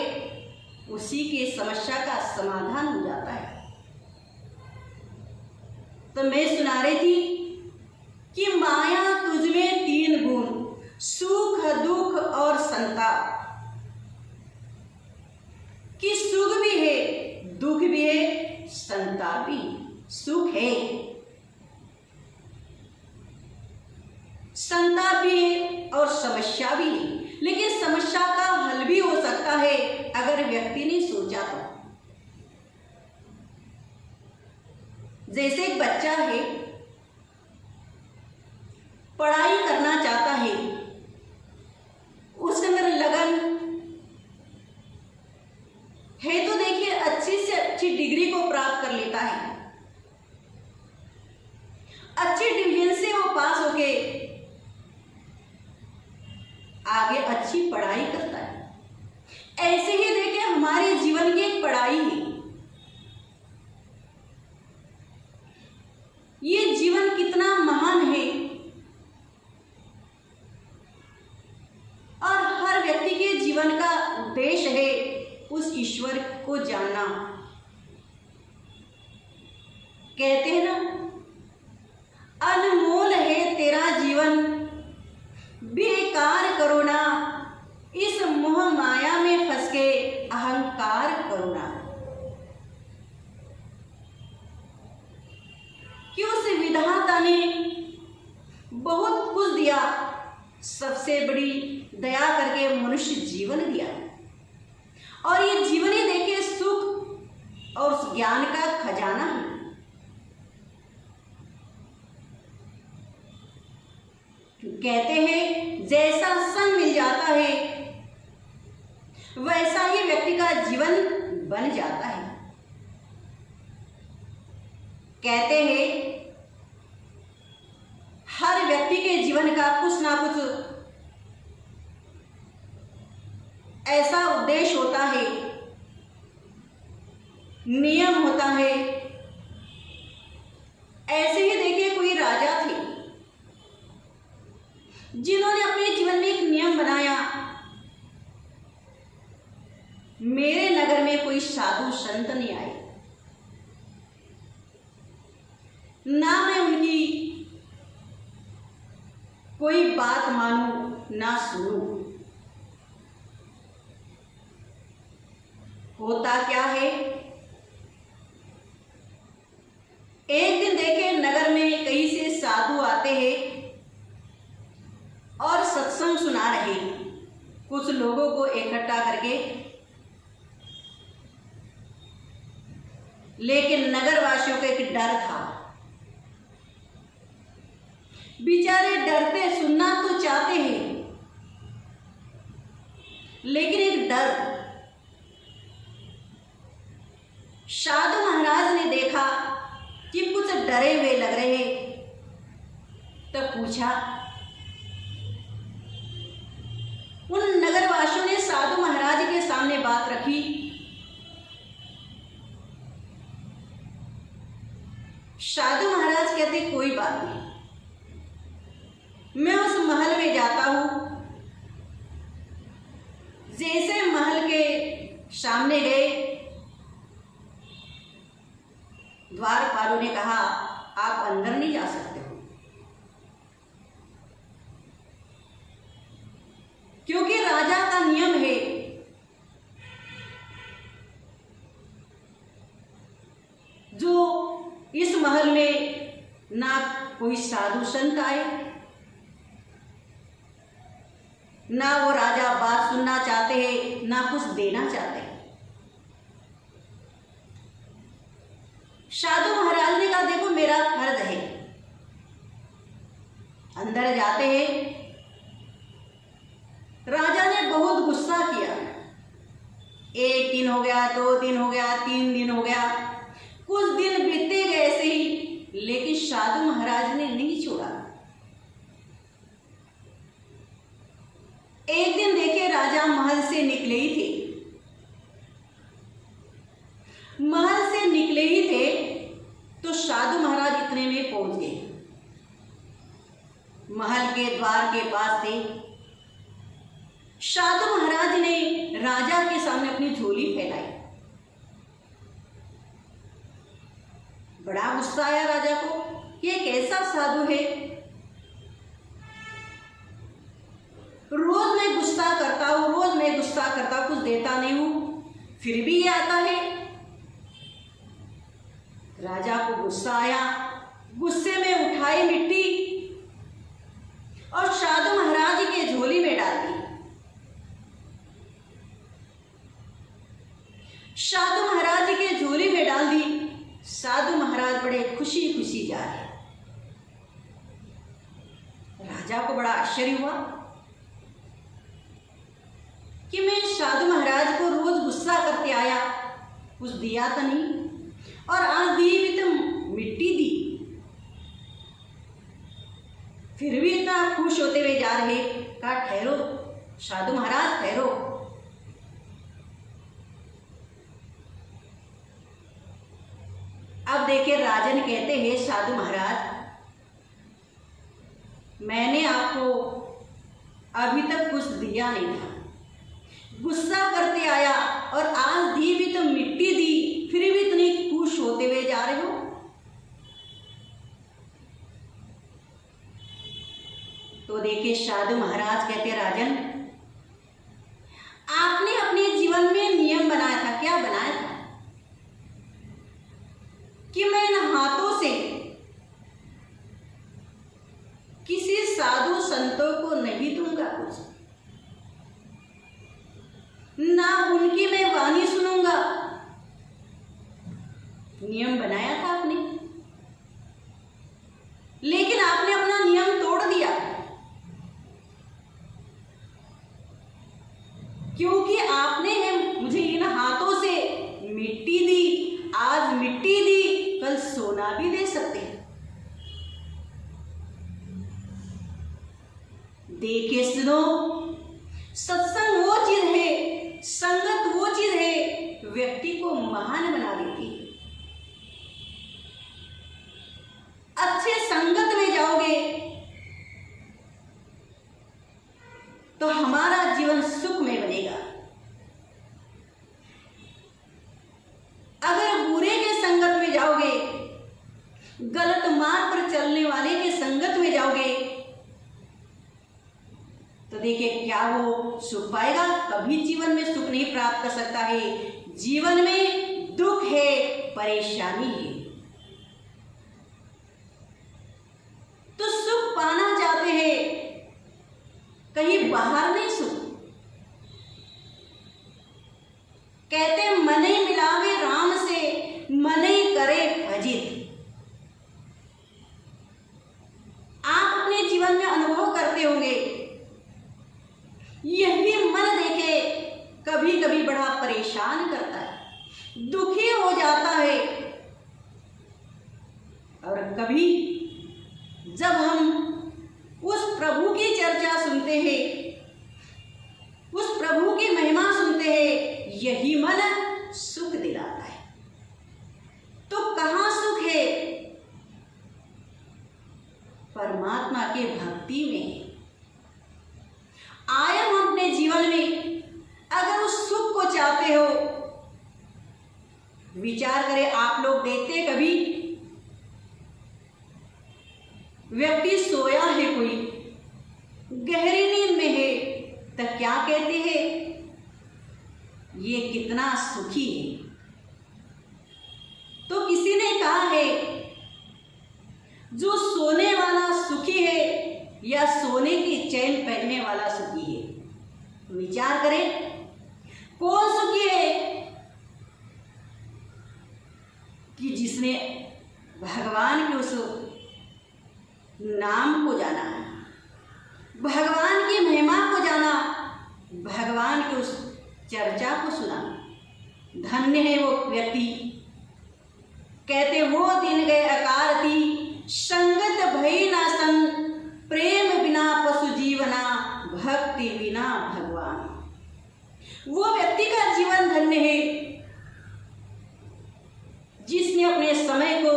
उसी के समस्या का समाधान हो जाता है। तो मैं सुना रही थी कि माया तुझमें 3 गुण, सुख, दुख और संताप, कि सुख भी है, दुख भी है, संताप भी। सुख है, संताप भी है और समस्या भी है, लेकिन समस्या का हल भी हो सकता है अगर व्यक्ति ने सोचा तो। जैसे एक बच्चा है, पढ़ाई करना चाहता है, उसके अंदर लगन है तो देखिए अच्छी से अच्छी डिग्री को प्राप्त कर लेता है, अच्छी डिवीजन से वो पास होके आगे अच्छी पढ़ाई करता है। ऐसे ही देखिए हमारे जीवन की एक पढ़ाई है। ये जीवन कितना महान है और हर व्यक्ति के जीवन का उद्देश्य है उस ईश्वर को जानना। कहते हैं ना, अनमोल है तेरा जीवन, बेकार करो ना, इस मोह माया में फंस के अहंकार करो ना। कि उस विधाता ने बहुत कुछ दिया, सबसे बड़ी दया करके मनुष्य जीवन दिया, और ये जीवन ही देखिए सुख और उस ज्ञान का खजाना है। कहते हैं जैसा संग मिल जाता है वैसा ही व्यक्ति का जीवन बन जाता है। कहते हैं हर व्यक्ति के जीवन का कुछ ना कुछ ऐसा उद्देश्य होता है, नियम होता है। ऐसे ही देखिए कोई राजा थे जिन्होंने अपने जीवन में एक नियम बनाया, मेरे नगर में कोई साधु संत नहीं आए, ना मैं उनकी कोई बात मानूं ना सुनूं। होता क्या है, एक दिन देखे नगर में कई से साधु आते हैं और सत्संग सुना रहे, कुछ लोगों को इकट्ठा करके। लेकिन नगरवासियों को एक डर था, बेचारे डरते, सुनना तो चाहते हैं लेकिन एक डर। साधु महाराज ने देखा कि कुछ डरे हुए लग रहे हैं, तो पूछा। उन नगरवासियों ने साधु महाराज के सामने बात रखी। साधु महाराज कहते कोई बात नहीं, मैं उस महल में जाता हूं। जैसे महल के सामने गए, द्वारपालों ने कहा आप अंदर नहीं जा सकते हो, क्योंकि राजा का नियम है जो इस महल में ना कोई साधु संत आए, ना वो राजा बात सुनना चाहते हैं, ना कुछ देना चाहते हैं। साधु महाराज ने कहा देखो मेरा फर्ज है। अंदर जाते हैं, राजा ने बहुत गुस्सा किया। 1 दिन हो गया, 2 दिन हो गया, 3 दिन हो गया, कुछ दिन बीते गए ऐसे ही, लेकिन साधु महाराज ने नहीं छोड़ा। एक दिन देखे राजा महल से निकले ही थे, महल से निकले ही थे तो साधु महाराज इतने में पहुंच गए। महल के द्वार के पास थे। साधु महाराज ने राजा के सामने अपनी झोली फैलाई। बड़ा गुस्सा आया राजा को, ये कैसा साधु है, रोज मैं गुस्सा करता हूँ, रोज मैं गुस्सा करता हूँ, कुछ देता नहीं हूँ, फिर भी ये आता है। राजा को गुस्सा आया, गुस्से में उठाई मिट्टी और साधु महाराज के झोली में डाल दी। साधु महाराज के झोली में डाल दी। साधु महाराज बड़े खुशी खुशी जा रहे। राजा को बड़ा आश्चर्य हुआ कि मैं साधु महाराज को रोज गुस्सा करके आया, कुछ दिया तो नहीं, और आज दी भी तो मिट्टी दी, फिर भी इतना खुश होते हुए जा रहे। कहा ठहरो साधु महाराज, ठहरो। अब देखिए राजन कहते हैं साधु महाराज, मैंने आपको अभी तक कुछ दिया नहीं था, गुस्सा करते आया और आज दी भी तो मिट्टी दी, फिर भी इतनी खुश होते हुए जा रहे हो। तो देखिए साधु महाराज कहते राजन, आपने अपने जीवन में नियम बनाया था। क्या बनाया था? कि मैं इन हाथों से किसी साधु संतों को नहीं दूंगा कुछ, ना उनकी मैं वाणी सुनूंगा। नियम बनाया था आपने, लेकिन आपने अपना नियम तोड़ दिया, क्योंकि आपने मुझे इन हाथों से मिट्टी दी, आज मिट्टी दी, कल सोना भी दे सकते हैं। देखिए सुनो, सत्संग वो चीज है, संगत वो चीज है, व्यक्ति को महान बना देती है। अच्छे संगत में जाओगे तो हमारा जीवन सुखमय बनेगा। अगर बुरे के संगत में जाओगे, गलत मार्ग पर चलने वाले के संगत में जाओगे, तो देखिए क्या वो सुख पाएगा? कभी जीवन में सुख नहीं प्राप्त कर सकता है। जीवन में दुख है, परेशानी है। तो सुख पाना चाहते हैं, कहीं बाहर नहीं सुख। कहते मने मिलावे राम से, मने करे भजित। आप अपने जीवन में अनुभव करते होंगे, यही मन देखे कभी कभी बड़ा परेशान करता है, दुखी हो जाता है। और कभी जब हम उस प्रभु की चर्चा सुनते हैं, उस प्रभु की महिमा सुनते हैं, यही मन सुख दिलाता है। तो कहाँ सुख है? परमात्मा के भक्ति में। आए हम अपने जीवन में, अगर उस सुख को चाहते हो, विचार करें। आप लोग देखते कभी व्यक्ति सोया है, कोई गहरी नींद में है, तो क्या कहते हैं? ये कितना सुखी है। तो किसी ने कहा है, जो सोने वाला सुखी है या सोने की चैन पहनने वाला सुखी है? विचार करें, कौन सुखी है? कि जिसने भगवान के उस नाम को जाना, भगवान की महिमा को जाना, भगवान की उस चर्चा को सुना। धन्य है वो व्यक्ति। कहते वो दिन गए अकारती, संगत भई ना सन, प्रेम बिना पशु जीवना, भक्ति बिना भगवान। वो व्यक्ति का जीवन धन्य है जिसने अपने समय को,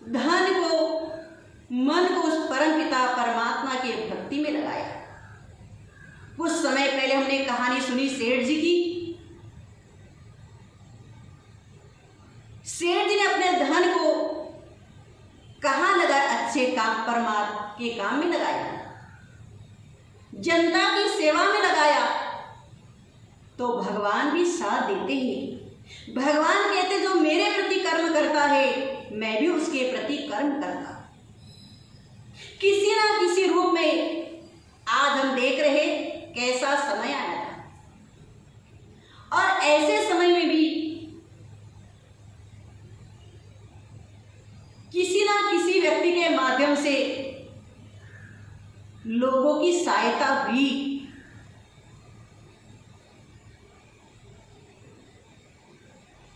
धन को, मन को उस परमपिता परमात्मा के भक्ति में लगाया। कुछ समय पहले हमने कहानी सुनी सेठ जी की। सेठ अपने धन को कहाँ लगाया? अच्छे काम, परमात्मा के काम में लगाया, जनता की सेवा में लगाया, तो भगवान भी साथ देते हैं। भगवान कहते जो मेरे प्रति कर्म करता है मैं भी उसके प्रति कर्म करता। किसी ना किसी रूप में आज हम देख रहे कैसा समय आया था, और ऐसे समय में भी किसी ना किसी व्यक्ति के माध्यम से लोगों की सहायता हुई।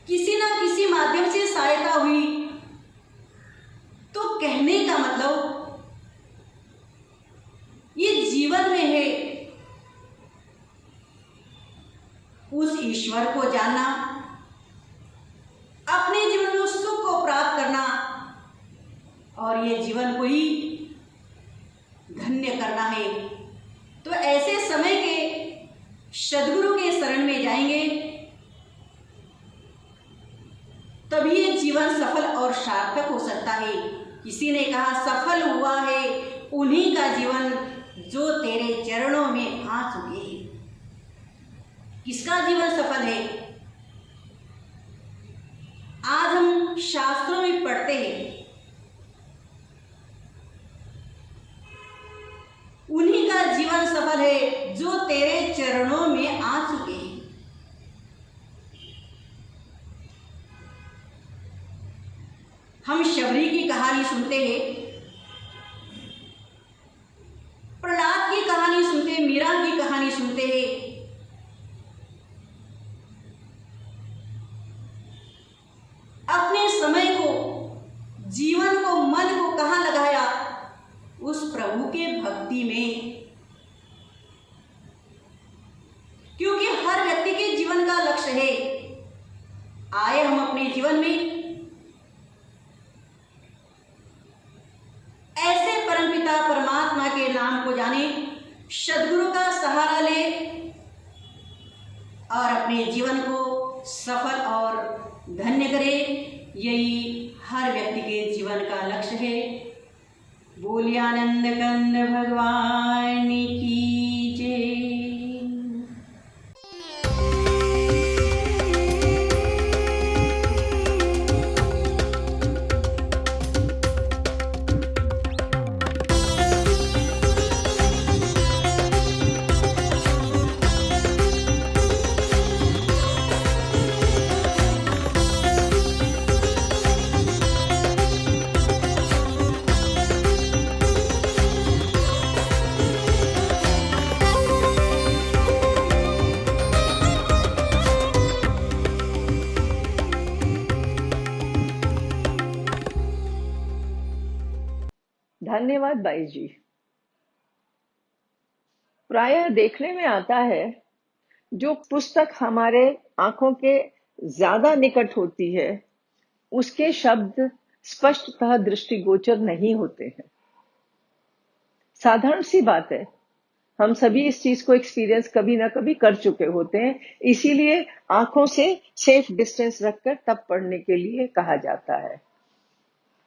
किसी ना किसी माध्यम से सहायता हुई, तो कहने का मतलब ये जीवन में है उस ईश्वर को जानना, अपने जीवन में उस सुख को प्राप्त करना, और ये जीवन को ही धन्य करना है। तो ऐसे समय के सद्गुरु के शरण में जाएंगे, तभी ये जीवन सफल और सार्थक हो सकता है। किसी ने कहा सफल हुआ है उन्हीं का जीवन जो तेरे चरणों में आ चुके हैं। किसका जीवन सफल है? आज हम शास्त्रों में पढ़ते हैं, उन्हीं का जीवन सफल है जो तेरे चरणों में आ चुके हैं। हम शबरी की कहानी सुनते हैं, प्रहलाद की कहानी सुनते हैं, मीरा की कहानी सुनते हैं। अपने समय को, जीवन को, मन को कहाँ लगाया? उस प्रभु के भक्ति में। क्योंकि हर व्यक्ति के जीवन का लक्ष्य है। आए हम अपने जीवन में ऐसे परमपिता परमात्मा के नाम को जाने, सद्गुरु का सहारा ले और अपने जीवन को सफल और धन्य करे। यही हर व्यक्ति के जीवन का लक्ष्य है। बोलिए आनंद कंद भगवान की जय। धन्यवाद बाई जी। प्रायः देखने में आता है जो पुस्तक हमारे आंखों के ज्यादा निकट होती है उसके शब्द स्पष्टतः दृष्टिगोचर नहीं होते हैं। साधारण सी बात है, हम सभी इस चीज को एक्सपीरियंस कभी ना कभी कर चुके होते हैं, इसीलिए आंखों से सेफ डिस्टेंस रखकर तब पढ़ने के लिए कहा जाता है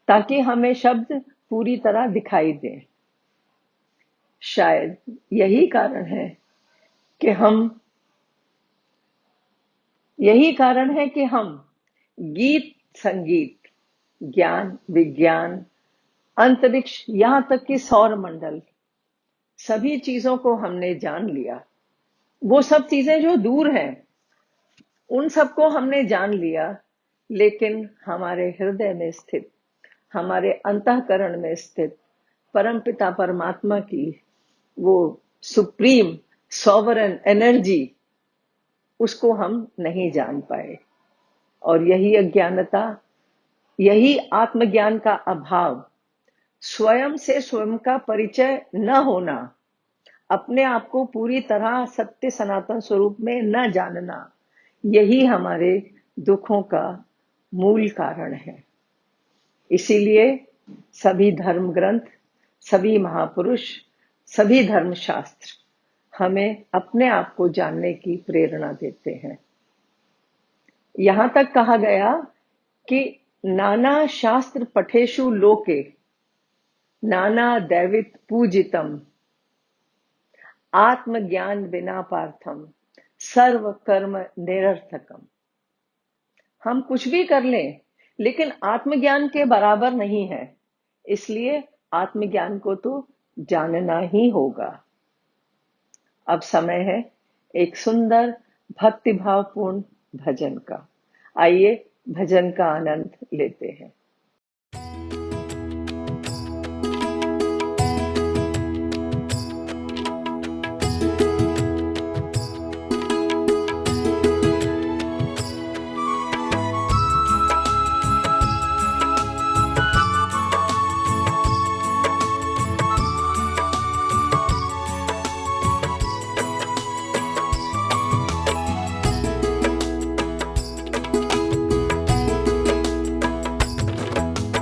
ताकि हमें शब्द पूरी तरह दिखाई दें। शायद यही कारण है कि हम गीत, संगीत, ज्ञान, विज्ञान, अंतरिक्ष, यहां तक कि सौर मंडल, सभी चीजों को हमने जान लिया। वो सब चीजें जो दूर हैं उन सबको हमने जान लिया, लेकिन हमारे हृदय में स्थित, हमारे अंतःकरण में स्थित परमपिता परमात्मा की वो सुप्रीम सॉवरन एनर्जी, उसको हम नहीं जान पाए। और यही अज्ञानता, यही आत्मज्ञान का अभाव, स्वयं से स्वयं का परिचय न होना, अपने आप को पूरी तरह सत्य सनातन स्वरूप में न जानना, यही हमारे दुखों का मूल कारण है। इसीलिए सभी धर्म ग्रंथ, सभी महापुरुष, सभी धर्मशास्त्र हमें अपने आप को जानने की प्रेरणा देते हैं। यहां तक कहा गया कि नाना शास्त्र पठेषु लोके नाना दैवित पूजितम आत्मज्ञान विना पार्थम सर्व कर्म निरर्थकम। हम कुछ भी कर लें लेकिन आत्मज्ञान के बराबर नहीं है, इसलिए आत्मज्ञान को तो जानना ही होगा। अब समय है एक सुंदर भक्तिभावपूर्ण भजन का। आइए भजन का आनंद लेते हैं।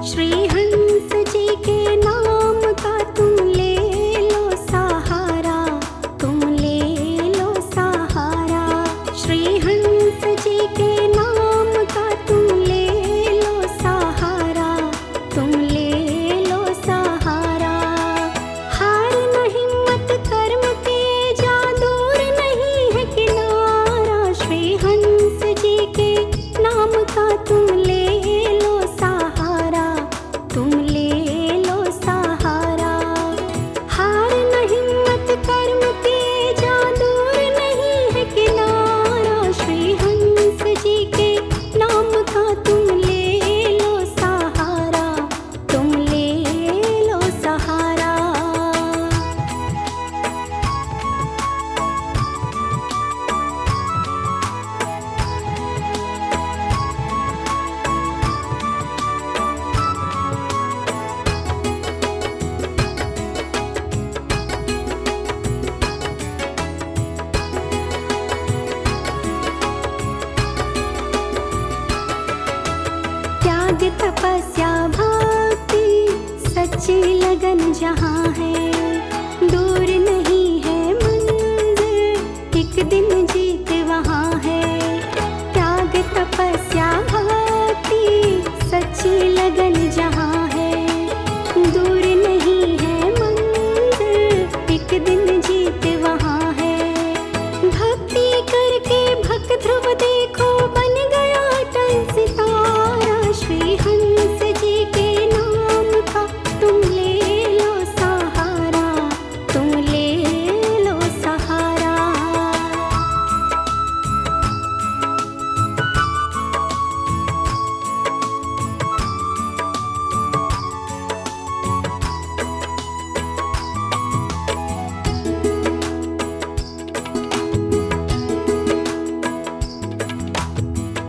श्री हंस जी के नाम का तुम ले लो सहारा, तुम ले लो सहारा। श्री हंस जी के नाम का तुम ले लो सहारा, तुम ले लो सहारा। हार न हिम्मत कर्म के जा दूर नहीं है किनारा। श्री हंस जी के नाम का तुम ले लो सहारा, तुम ले लो सहारा। हार न हिम्मत कर्म के जा दूर नहीं है किनारा। श्री हंस जी के नाम का तुम ले लो सहारा, तुम ले लो सहारा। त्याग तपस्या भक्ति सच्ची लगन जहाँ है, दूर नहीं है मंजिल एक दिन जीत वहाँ है। त्याग तपस्या भक्ति सच्ची लगन जहाँ है, दूर नहीं है मंजिल एक दिन जीत वहाँ है। भक्ति करके भक्त ध्रुव देखो बन गया अटल सितारा। श्री हंस जी के नाम का तुम ले लो सहारा, तुम ले लो सहारा।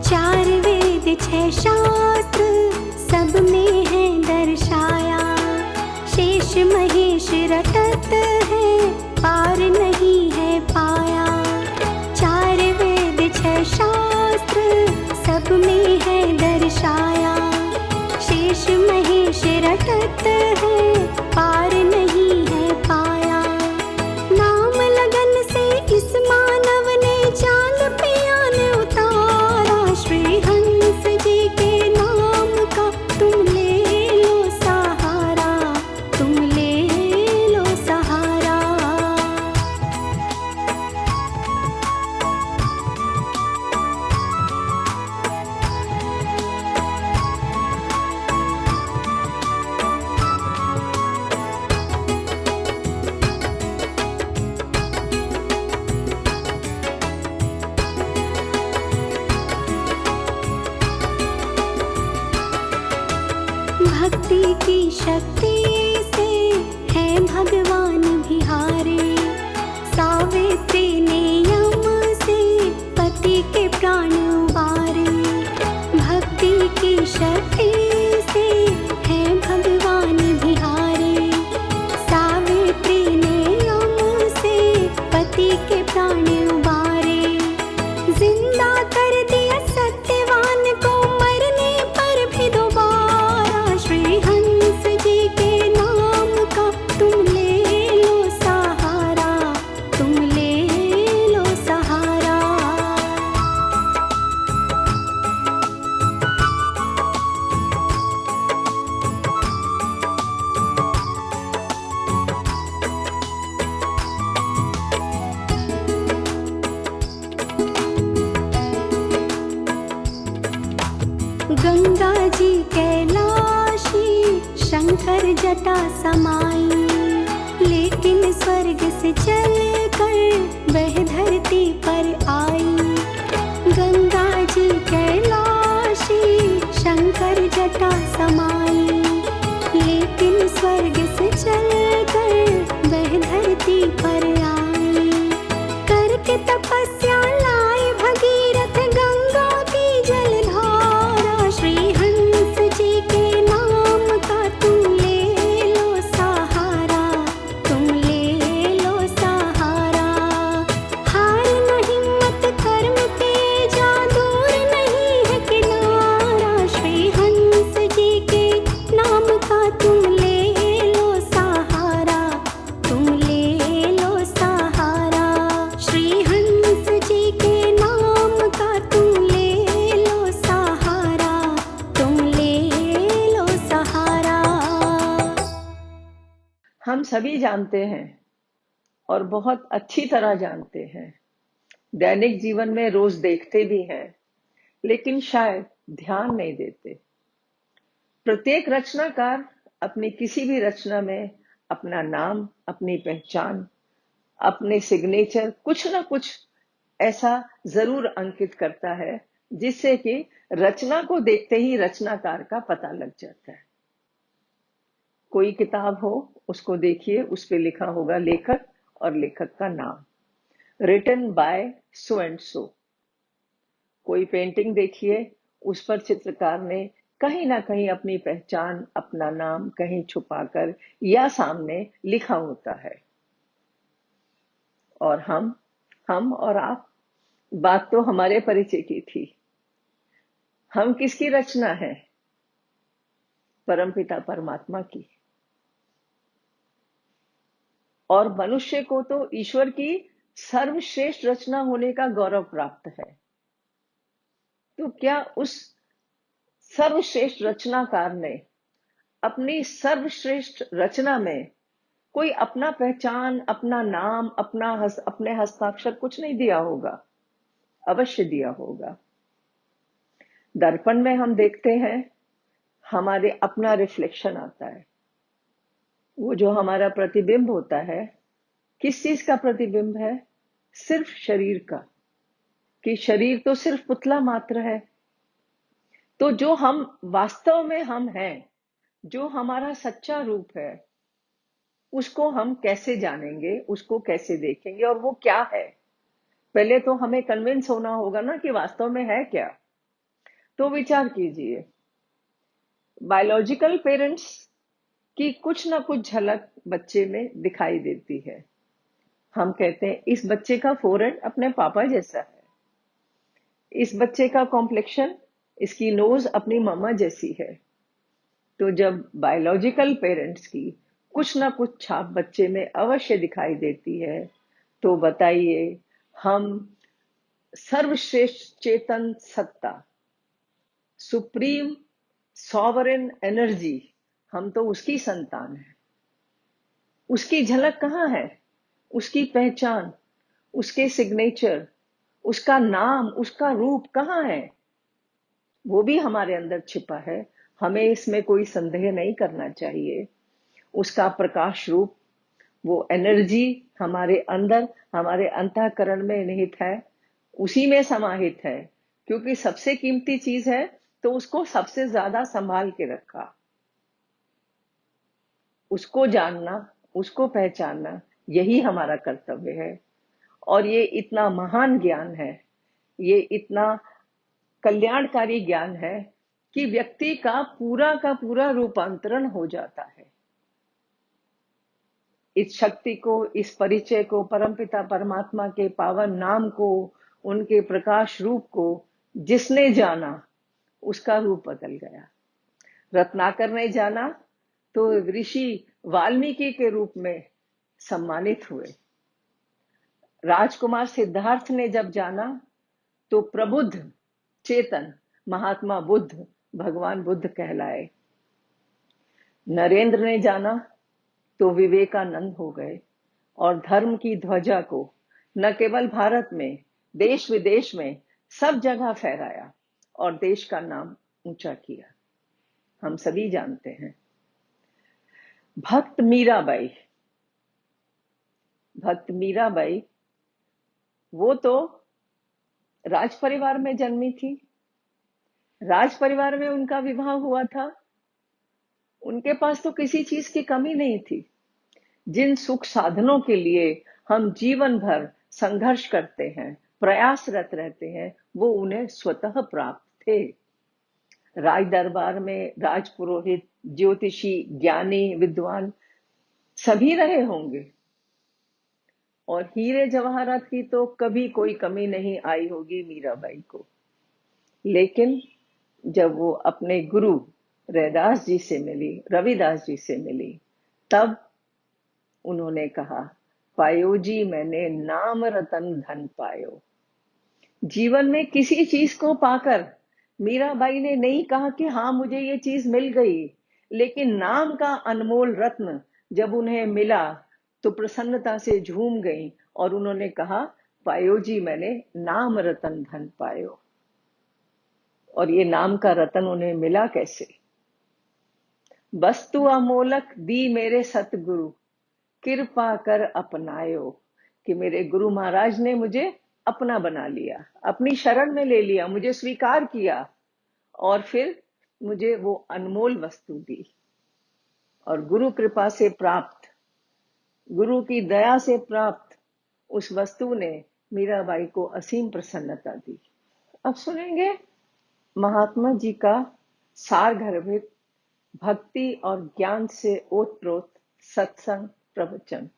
चार वेद छह शास्त्र सब में है दर्शाया। शेष महेश रटत है पार नहीं है पाया। चार वेद छह शास्त्र सब में है दर्शाया। शेष महेश रटत है पार नहीं है पाया। नाम लगन से इस मानव ने चांद पे आन उतारा। श्री हंस जी के नाम का तुम ले लो सहारा, तुम ले लो सहारा। भक्ति की शक्ति से है भगवान बिहारे। सावित्री ने यम से पति के प्राण उबारे। भक्ति की शक्ति से है भगवान बिहारे। सावित्री ने यम से पति के प्राण उबारे। जिंदा कर दिया सत्यवान को मरने पर भी दोबारा। श्री हंस जी के नाम का तुम ले लो सहारा, तुम ले लो सहारा। शंकर जटा समाई, लेकिन स्वर्ग से चल कर वह धरती पर आई। गंगा जी कैलाशी शंकर जटा समाई, लेकिन स्वर्ग से चल कर वह धरती पर आई। करके तपस्या लाई भगीरथ गंगा की जलधारा, श्री हंस जी के नाम का तुम ले लो सहारा, तुम ले लो सहारा। हार न हिम्मत कर्म तेजा, दूर नहीं है किनारा, श्री हंस जी के नाम का तुम ले लो सहारा, तुम ले लो सहारा। श्री हंस जी के नाम का तुम ले लो सहारा, तुम ले लो सहारा। हम सभी जानते हैं और बहुत अच्छी तरह जानते हैं, दैनिक जीवन में रोज देखते भी हैं, लेकिन शायद ध्यान नहीं देते। प्रत्येक रचनाकार अपनी किसी भी रचना में अपना नाम, अपनी पहचान, अपने सिग्नेचर कुछ ना कुछ ऐसा जरूर अंकित करता है, जिससे कि रचना को देखते ही रचनाकार का पता लग जाता है। कोई किताब हो, उसको देखिए, उस पे लिखा होगा लेखक और लेखक का नाम, written by so and so. कोई पेंटिंग देखिए, उस पर चित्रकार ने कहीं ना कहीं अपनी पहचान, अपना नाम कहीं छुपाकर या सामने लिखा होता है। और हम और आप, बात तो हमारे परिचय की थी। हम किसकी रचना है? परमपिता परमात्मा की। और मनुष्य को तो ईश्वर की सर्वश्रेष्ठ रचना होने का गौरव प्राप्त है। तो क्या उस सर्वश्रेष्ठ रचनाकार ने अपनी सर्वश्रेष्ठ रचना में कोई अपना पहचान, अपना नाम, अपने हस्ताक्षर कुछ नहीं दिया होगा? अवश्य दिया होगा। दर्पण में हम देखते हैं, हमारे अपना रिफ्लेक्शन आता है। वो जो हमारा प्रतिबिंब होता है, किस चीज का प्रतिबिंब है? सिर्फ शरीर का, कि शरीर तो सिर्फ पुतला मात्र है। तो जो हम वास्तव में हम हैं, जो हमारा सच्चा रूप है, उसको हम कैसे जानेंगे, उसको कैसे देखेंगे और वो क्या है? पहले तो हमें कन्विंस होना होगा ना कि वास्तव में है क्या। तो विचार कीजिए, बायोलॉजिकल पेरेंट्स की कुछ ना कुछ झलक बच्चे में दिखाई देती है। हम कहते हैं इस बच्चे का फोरहेड अपने पापा जैसा है, इस बच्चे का कॉम्प्लेक्शन, इसकी नोज अपनी मम्मा जैसी है। तो जब बायोलॉजिकल पेरेंट्स की कुछ ना कुछ छाप बच्चे में अवश्य दिखाई देती है, तो बताइए, हम सर्वश्रेष्ठ चेतन सत्ता, सुप्रीम सॉवरेन एनर्जी, हम तो उसकी संतान है। उसकी झलक कहाँ है? उसकी पहचान, उसके सिग्नेचर, उसका नाम, उसका रूप कहाँ है? वो भी हमारे अंदर छिपा है। हमें इसमें कोई संदेह नहीं करना चाहिए। उसका प्रकाश रूप, वो एनर्जी हमारे अंदर, हमारे अंतःकरण में निहित है, उसी में समाहित है। क्योंकि सबसे कीमती चीज है, तो उसको सबसे ज्यादा संभाल के रखा। उसको जानना, उसको पहचानना, यही हमारा कर्तव्य है। और ये इतना महान ज्ञान है, ये इतना कल्याणकारी ज्ञान है कि व्यक्ति का पूरा रूपांतरण हो जाता है। इस शक्ति को, इस परिचय को, परमपिता परमात्मा के पावन नाम को, उनके प्रकाश रूप को जिसने जाना, उसका रूप बदल गया। रत्नाकर ने जाना तो ऋषि वाल्मीकि के रूप में सम्मानित हुए। राजकुमार सिद्धार्थ ने जब जाना तो प्रबुद्ध चेतन महात्मा बुद्ध, भगवान बुद्ध कहलाए। नरेंद्र ने जाना तो विवेकानंद हो गए और धर्म की ध्वजा को न केवल भारत में, देश विदेश में सब जगह फहराया और देश का नाम ऊंचा किया। हम सभी जानते हैं भक्त मीराबाई वो तो राज परिवार में जन्मी थी, राज परिवार में उनका विवाह हुआ था, उनके पास तो किसी चीज की कमी नहीं थी। जिन सुख साधनों के लिए हम जीवन भर संघर्ष करते हैं, प्रयासरत रहते हैं, वो उन्हें स्वतः प्राप्त थे। राज दरबार में राजपुरोहित, ज्योतिषी, ज्ञानी, विद्वान सभी रहे होंगे और हीरे जवाहरात की तो कभी कोई कमी नहीं आई होगी मीराबाई को। लेकिन जब वो अपने गुरु रैदास जी से मिली, रविदास जी से मिली, तब उन्होंने कहा, पायो जी मैंने नाम रतन धन पायो। जीवन में किसी चीज को पाकर मीराबाई ने नहीं कहा कि हाँ मुझे ये चीज मिल गई, लेकिन नाम का अनमोल रत्न जब उन्हें मिला तो प्रसन्नता से झूम गई और उन्होंने कहा, पायो जी मैंने नाम रतन धन पायो। और ये नाम का रतन उन्हें मिला कैसे? वस्तु अमोलक दी मेरे सतगुरु, कृपा कर अपनायो। कि मेरे गुरु महाराज ने मुझे अपना बना लिया, अपनी शरण में ले लिया, मुझे स्वीकार किया और फिर मुझे वो अनमोल वस्तु दी। और गुरु कृपा से प्राप्त, गुरु की दया से प्राप्त उस वस्तु ने मीराबाई को असीम प्रसन्नता दी। अब सुनेंगे महात्मा जी का सारगर्भित भक्ति और ज्ञान से ओतप्रोत सत्संग प्रवचन।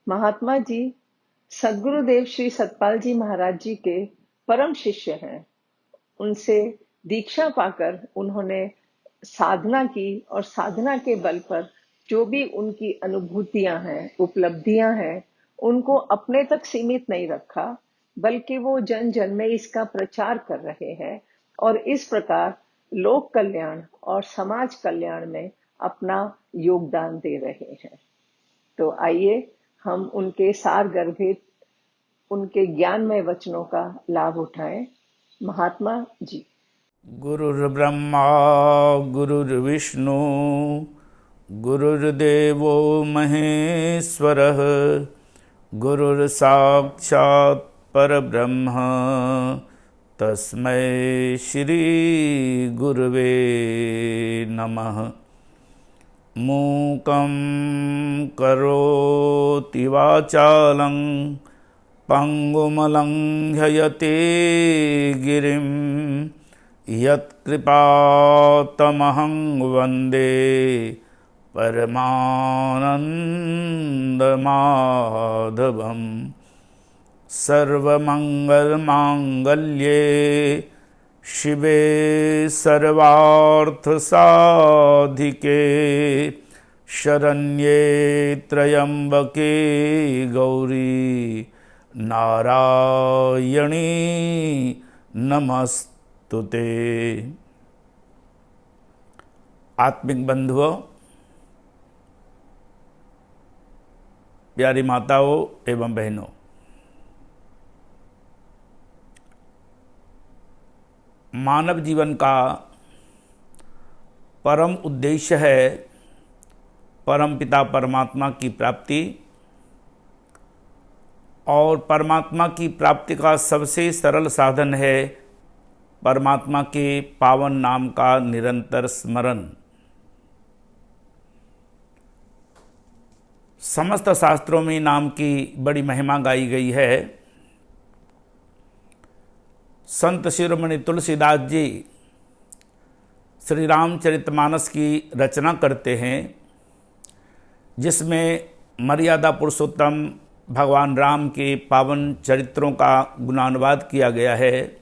महात्मा जी सद्गुरुदेव श्री सतपाल जी महाराज जी के परम शिष्य हैं। उनसे दीक्षा पाकर उन्होंने साधना की और साधना के बल पर जो भी उनकी अनुभूतियां हैं, उपलब्धियां हैं, उनको अपने तक सीमित नहीं रखा, बल्कि वो जन जन में इसका प्रचार कर रहे हैं और इस प्रकार लोक कल्याण और समाज कल्याण में अपना योगदान दे रहे हैं। तो आइए हम उनके सारगर्भित, उनके ज्ञानमय वचनों का लाभ उठाएं। महात्मा जी। गुरुर्ब्रह्मा गुरुर्विष्णु गुरुर्देवो महेश्वरः, गुरुर्साक्षात् परब्रह्म तस्मै श्री गुरुवे नमः। मूकं करोति वाचालं पंगुमलंघयते गिरिं, यत्कृपातमहं वन्दे परमानन्दमाधवम्। सर्वमंगलमांगल्ये शिवे सर्वार्थसाधिके, शरण्ये त्र्यंबके गौरी नारायणी नमस्तुते। आत्मिक बंधुओं, प्यारी माताओं एवं बहनों, मानव जीवन का परम उद्देश्य है परम पिता परमात्मा की प्राप्ति, और परमात्मा की प्राप्ति का सबसे सरल साधन है परमात्मा के पावन नाम का निरंतर स्मरण। समस्त शास्त्रों में नाम की बड़ी महिमा गाई गई है। संत शिरोमणि तुलसीदास जी श्री रामचरितमानस की रचना करते हैं, जिसमें मर्यादा पुरुषोत्तम भगवान राम के पावन चरित्रों का गुणानुवाद किया गया है।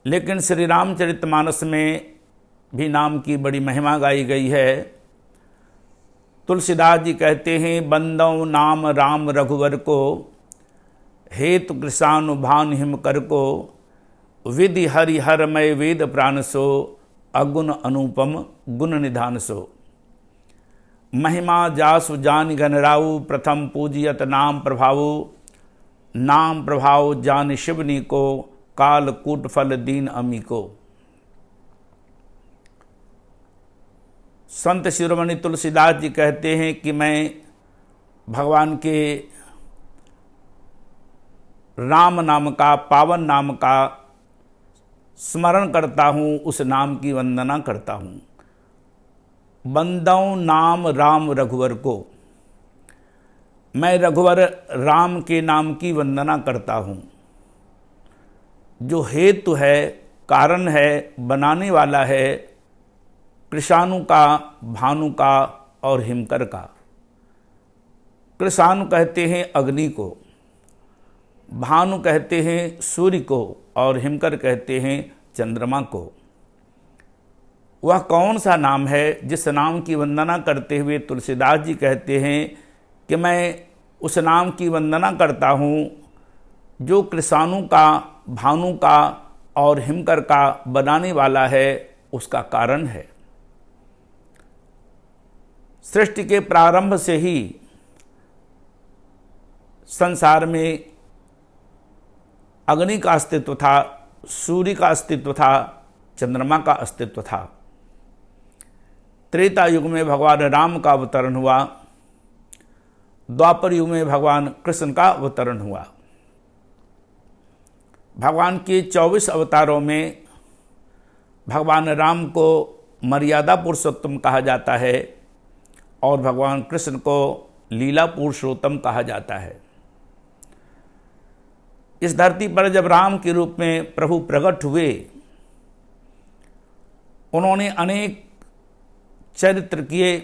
लेकिन श्री रामचरितमानस में भी नाम की बड़ी महिमा गाई गई है। तुलसीदास जी कहते हैं, बंदौ नाम राम रघुवर को, हेतु कृषानुभान हिम कर को, विधि हरि हरमय वेद प्राण सो, अगुण अनुपम गुण निधान सो। महिमा जासु जान गणराऊ, प्रथम पूजियत नाम प्रभाऊ, नाम प्रभाव जान शिवनी को, काल कूट फल दीन अमी को। संत शिरोमणि तुलसीदास जी कहते हैं कि मैं भगवान के राम नाम का, पावन नाम का स्मरण करता हूँ, उस नाम की वंदना करता हूँ। बंदौ नाम राम रघुवर को, मैं रघुवर राम के नाम की वंदना करता हूँ। जो हेतु है, कारण है, बनाने वाला है, कृषाणु का, भानु का और हिमकर का। कृषाणु कहते हैं अग्नि को, भानु कहते हैं सूर्य को और हिमकर कहते हैं चंद्रमा को। वह कौन सा नाम है जिस नाम की वंदना करते हुए तुलसीदास जी कहते हैं कि मैं उस नाम की वंदना करता हूँ जो कृषाणु का, भानु का और हिमकर का बनाने वाला है, उसका कारण है। सृष्टि के प्रारंभ से ही संसार में अग्नि का अस्तित्व था, सूर्य का अस्तित्व था, चंद्रमा का अस्तित्व था। त्रेता युग में भगवान राम का अवतरण हुआ, द्वापर युग में भगवान कृष्ण का अवतरण हुआ। भगवान के 24 अवतारों में भगवान राम को मर्यादा पुरुषोत्तम कहा जाता है और भगवान कृष्ण को लीला पुरुषोत्तम कहा जाता है। इस धरती पर जब राम के रूप में प्रभु प्रकट हुए, उन्होंने अनेक चरित्र किए,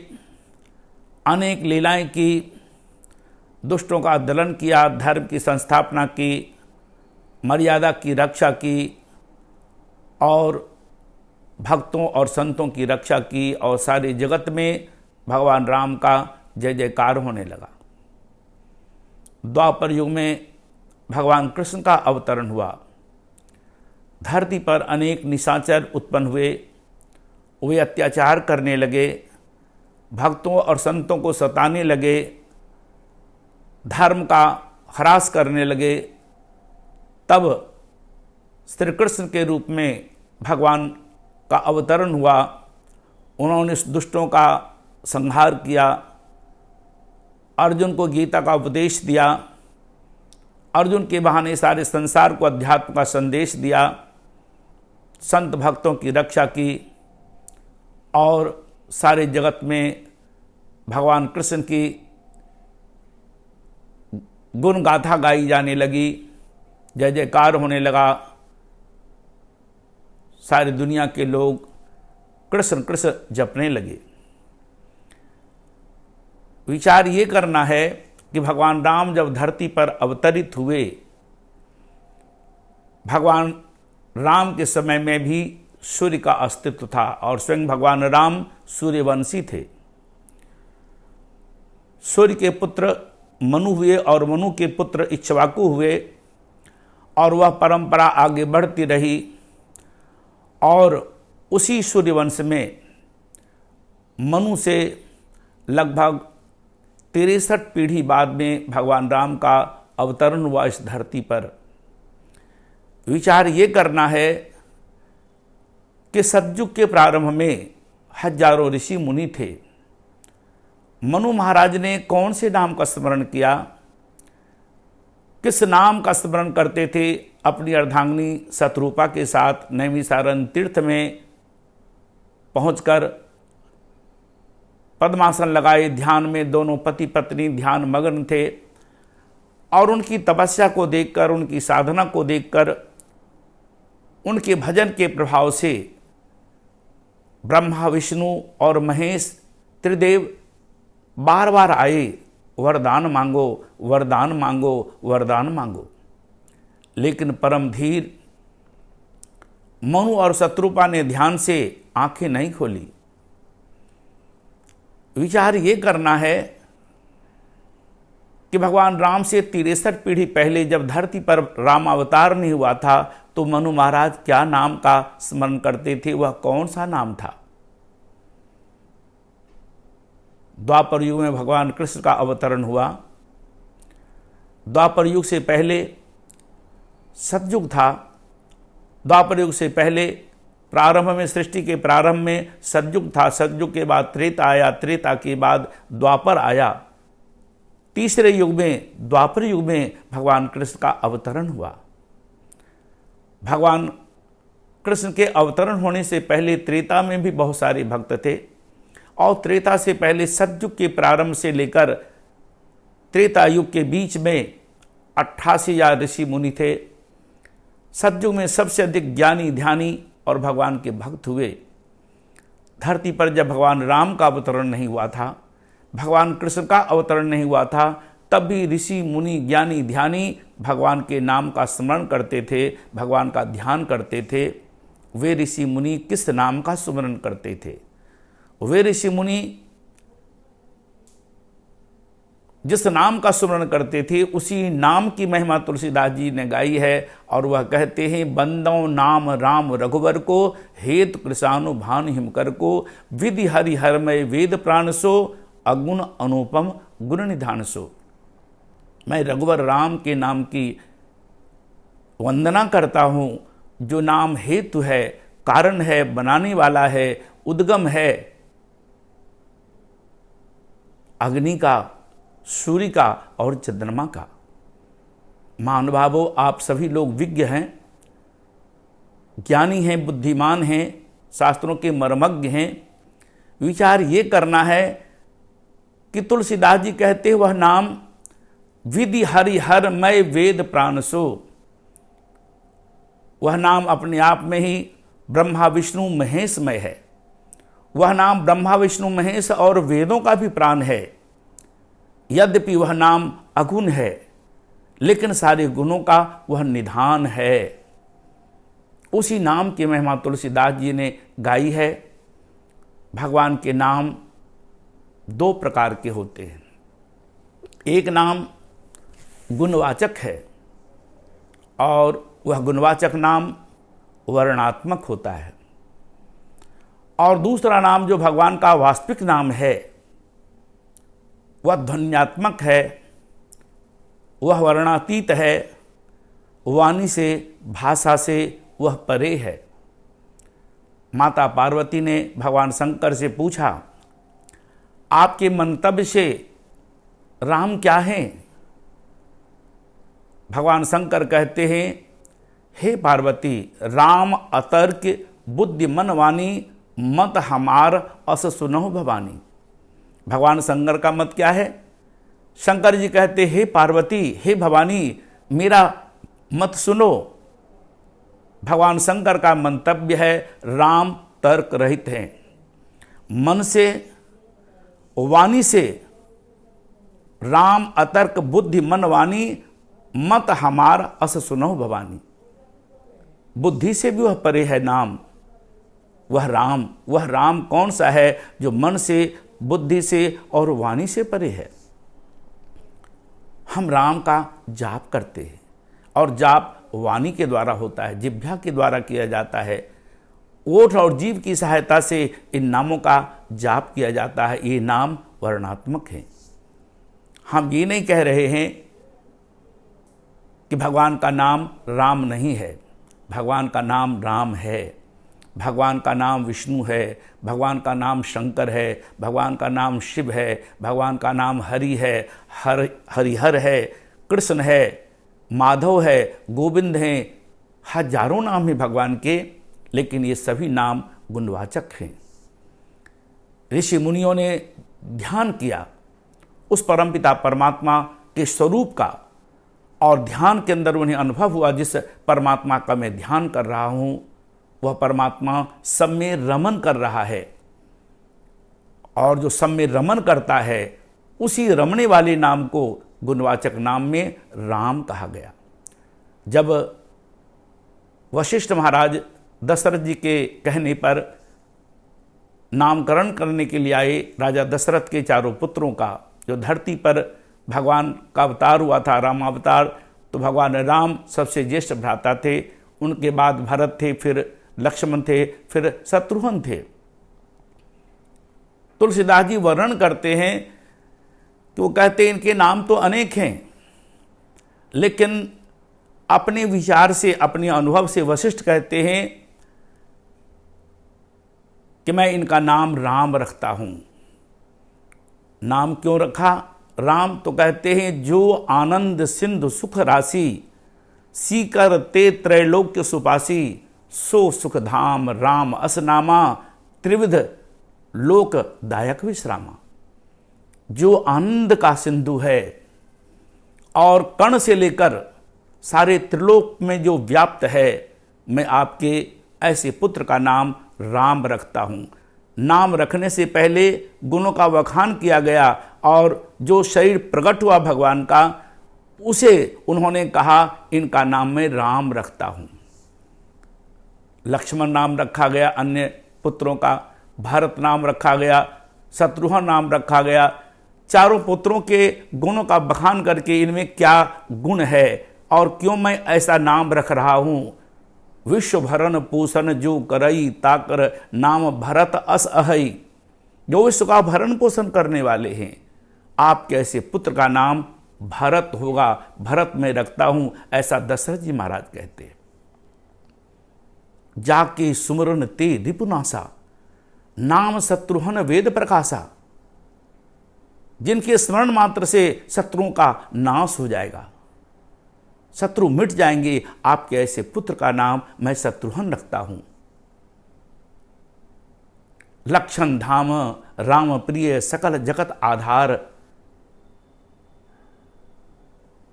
अनेक लीलाएं की, दुष्टों का दलन किया, धर्म की संस्थापना की, मर्यादा की रक्षा की और भक्तों और संतों की रक्षा की और सारे जगत में भगवान राम का जय जयकार होने लगा। द्वापर युग में भगवान कृष्ण का अवतरण हुआ। धरती पर अनेक निशाचर उत्पन्न हुए, वे अत्याचार करने लगे, भक्तों और संतों को सताने लगे, धर्म का ह्रास करने लगे। तब श्री कृष्ण के रूप में भगवान का अवतरण हुआ। उन्होंने इस दुष्टों का संहार किया, अर्जुन को गीता का उपदेश दिया, अर्जुन के बहाने सारे संसार को अध्यात्म का संदेश दिया, संत भक्तों की रक्षा की और सारे जगत में भगवान कृष्ण की गुण गाथा गाई जाने लगी, जय जयकार होने लगा। सारी दुनिया के लोग कृष्ण कृष्ण जपने लगे। विचार ये करना है कि भगवान राम जब धरती पर अवतरित हुए, भगवान राम के समय में भी सूर्य का अस्तित्व था और स्वयं भगवान राम सूर्यवंशी थे। सूर्य के पुत्र मनु हुए और मनु के पुत्र इक्ष्वाकु हुए और वह परंपरा आगे बढ़ती रही और उसी सूर्यवंश में मनु से लगभग 63 पीढ़ी बाद में भगवान राम का अवतरण हुआ इस धरती पर। विचार ये करना है कि सतयुग के प्रारंभ में हजारों ऋषि मुनि थे। मनु महाराज ने कौन से नाम का स्मरण किया, किस नाम का स्मरण करते थे? अपनी अर्धांगिनी शतरूपा के साथ नैमिषारण्य तीर्थ में पहुंचकर पद्मासन लगाए ध्यान में दोनों पति पत्नी ध्यान मग्न थे और उनकी तपस्या को देखकर, उनकी साधना को देखकर, उनके भजन के प्रभाव से ब्रह्मा विष्णु और महेश त्रिदेव बार बार आए, वरदान मांगो, वरदान मांगो, वरदान मांगो। लेकिन परम धीर मनु और शत्रुपा ने ध्यान से आंखें नहीं खोली। विचार ये करना है कि भगवान राम से 63 पीढ़ी पहले जब धरती पर राम अवतार नहीं हुआ था तो मनु महाराज क्या नाम का स्मरण करते थे? वह कौन सा नाम था? द्वापर युग में भगवान कृष्ण का अवतरण हुआ। द्वापर युग से पहले सतयुग था, द्वापर युग से पहले प्रारंभ में, सृष्टि के प्रारंभ में सतयुग था, सतयुग के बाद त्रेता आया, त्रेता के बाद द्वापर आया, तीसरे युग में, द्वापर युग में भगवान कृष्ण का अवतरण हुआ। भगवान कृष्ण के अवतरण होने से पहले त्रेता में भी बहुत सारे भक्त थे, और त्रेता से पहले सतयुग के प्रारंभ से लेकर त्रेता युग के बीच में 88,000 ऋषि मुनि थे। सतयुग में सबसे अधिक ज्ञानी, ध्यानी और भगवान के भक्त हुए। धरती पर जब भगवान राम का अवतरण नहीं हुआ था, भगवान कृष्ण का अवतरण नहीं हुआ था, तब भी ऋषि मुनि, ज्ञानी, ध्यानी भगवान के नाम का स्मरण करते थे, भगवान का ध्यान करते थे। वे ऋषि मुनि किस नाम का स्मरण करते थे? वे ऋषि मुनि जिस नाम का स्मरण करते थे, उसी नाम की महिमा तुलसीदास जी ने गाई है, और वह कहते हैं, बंदों नाम राम रघुवर को, हेत कृषानु भानु हिमकर को, विधि हरि हरमय वेद प्राण सो, अगुण अनुपम गुण निधान सो। मैं रघुवर राम के नाम की वंदना करता हूँ, जो नाम हेतु है, कारण है, बनाने वाला है, उद्गम है अग्नि का, सूर्य का और चंद्रमा का। महानुभावों, आप सभी लोग विज्ञ हैं, ज्ञानी हैं, बुद्धिमान हैं, शास्त्रों के मर्मज्ञ हैं। विचार ये करना है कि तुलसीदास जी कहते हैं, वह नाम विधि हरि हर मय वेद प्राण सो। वह नाम अपने आप में ही ब्रह्मा विष्णु महेशमय है। वह नाम ब्रह्मा विष्णु महेश और वेदों का भी प्राण है। यद्यपि वह नाम अगुण है, लेकिन सारे गुणों का वह निधान है। उसी नाम की महिमा तुलसीदास जी ने गाई है। भगवान के नाम दो प्रकार के होते हैं। एक नाम गुणवाचक है, और वह गुणवाचक नाम वर्णात्मक होता है। और दूसरा नाम जो भगवान का वास्तविक नाम है, वह ध्वन्यात्मक है, वह वर्णातीत है, वाणी से, भाषा से वह परे है। माता पार्वती ने भगवान शंकर से पूछा, आपके मंतव्य से राम क्या हैं? भगवान शंकर कहते हैं, हे पार्वती, राम अतर्क बुद्धि मन वाणी, मत हमार अस सुनहु भवानी। भगवान शंकर का मत क्या है? शंकर जी कहते, हे पार्वती, हे भवानी, मेरा मत सुनो। भगवान शंकर का मंतव्य है, राम तर्क रहित हैं, मन से, वाणी से। राम अतर्क बुद्धि मन वाणी, मत हमार अस सुनहु भवानी। बुद्धि से भी वह परे है नाम। वह राम कौन सा है जो मन से, बुद्धि से और वाणी से परे है? हम राम का जाप करते हैं, और जाप वाणी के द्वारा होता है, जिह्वा के द्वारा किया जाता है। ओठ और जीभ की सहायता से इन नामों का जाप किया जाता है। ये नाम वर्णात्मक हैं। हम ये नहीं कह रहे हैं कि भगवान का नाम राम नहीं है। भगवान का नाम राम है, भगवान का नाम विष्णु है, भगवान का नाम शंकर है, भगवान का नाम शिव है, भगवान का नाम हरि है, हरिहर है, कृष्ण है, माधव है, गोविंद हैं। हजारों नाम हैं भगवान के, लेकिन ये सभी नाम गुणवाचक हैं। ऋषि मुनियों ने ध्यान किया उस परमपिता परमात्मा के स्वरूप का, और ध्यान के अंदर उन्हें अनुभव हुआ, जिस परमात्मा का मैं ध्यान कर रहा हूँ, वह परमात्मा सब में रमन कर रहा है। और जो सब में रमन करता है, उसी रमने वाले नाम को गुणवाचक नाम में राम कहा गया। जब वशिष्ठ महाराज दशरथ जी के कहने पर नामकरण करने के लिए आए, राजा दशरथ के चारों पुत्रों का, जो धरती पर भगवान का अवतार हुआ था, रामावतार, तो भगवान राम सबसे ज्येष्ठ भ्राता थे। उनके बाद भरत थे, फिर लक्ष्मण थे, फिर शत्रुघ्न थे। तुलसीदास जी वर्णन करते हैं कि वो कहते हैं इनके नाम तो अनेक हैं, लेकिन अपने विचार से, अपने अनुभव से वशिष्ठ कहते हैं कि मैं इनका नाम राम रखता हूँ। नाम क्यों रखा राम? तो कहते हैं जो आनंद सिंधु सुख राशि, सीकर ते त्रैलोक्य सुपासी, सो सुख धाम राम असनामा, त्रिविध लोक दायक विश्रामा। जो आनंद का सिंधु है और कण से लेकर सारे त्रिलोक में जो व्याप्त है, मैं आपके ऐसे पुत्र का नाम राम रखता हूँ। नाम रखने से पहले गुणों का वखान किया गया और जो शरीर प्रकट हुआ भगवान का, उसे उन्होंने कहा इनका नाम मैं राम रखता हूँ। लक्ष्मण नाम रखा गया अन्य पुत्रों का, भरत नाम रखा गया, शत्रुघ्न नाम रखा गया। चारों पुत्रों के गुणों का बखान करके इनमें क्या गुण है और क्यों मैं ऐसा नाम रख रहा हूँ। विश्व भरण पोषण जो करई, ताकर नाम भरत अस अहई। जो विश्व का भरण पोषण करने वाले हैं, आप कैसे पुत्र का नाम भरत होगा, भरत में रखता हूं, ऐसा दशरथ जी महाराज कहते हैं। जाके सुमरन ते रिपुनासा, नाम शत्रुघ्न वेद प्रकाशा। जिनके स्मरण मात्र से शत्रुओं का नाश हो जाएगा, शत्रु मिट जाएंगे, आपके ऐसे पुत्र का नाम मैं शत्रुघ्न रखता हूं। लक्षण धाम राम प्रिय सकल जगत आधार।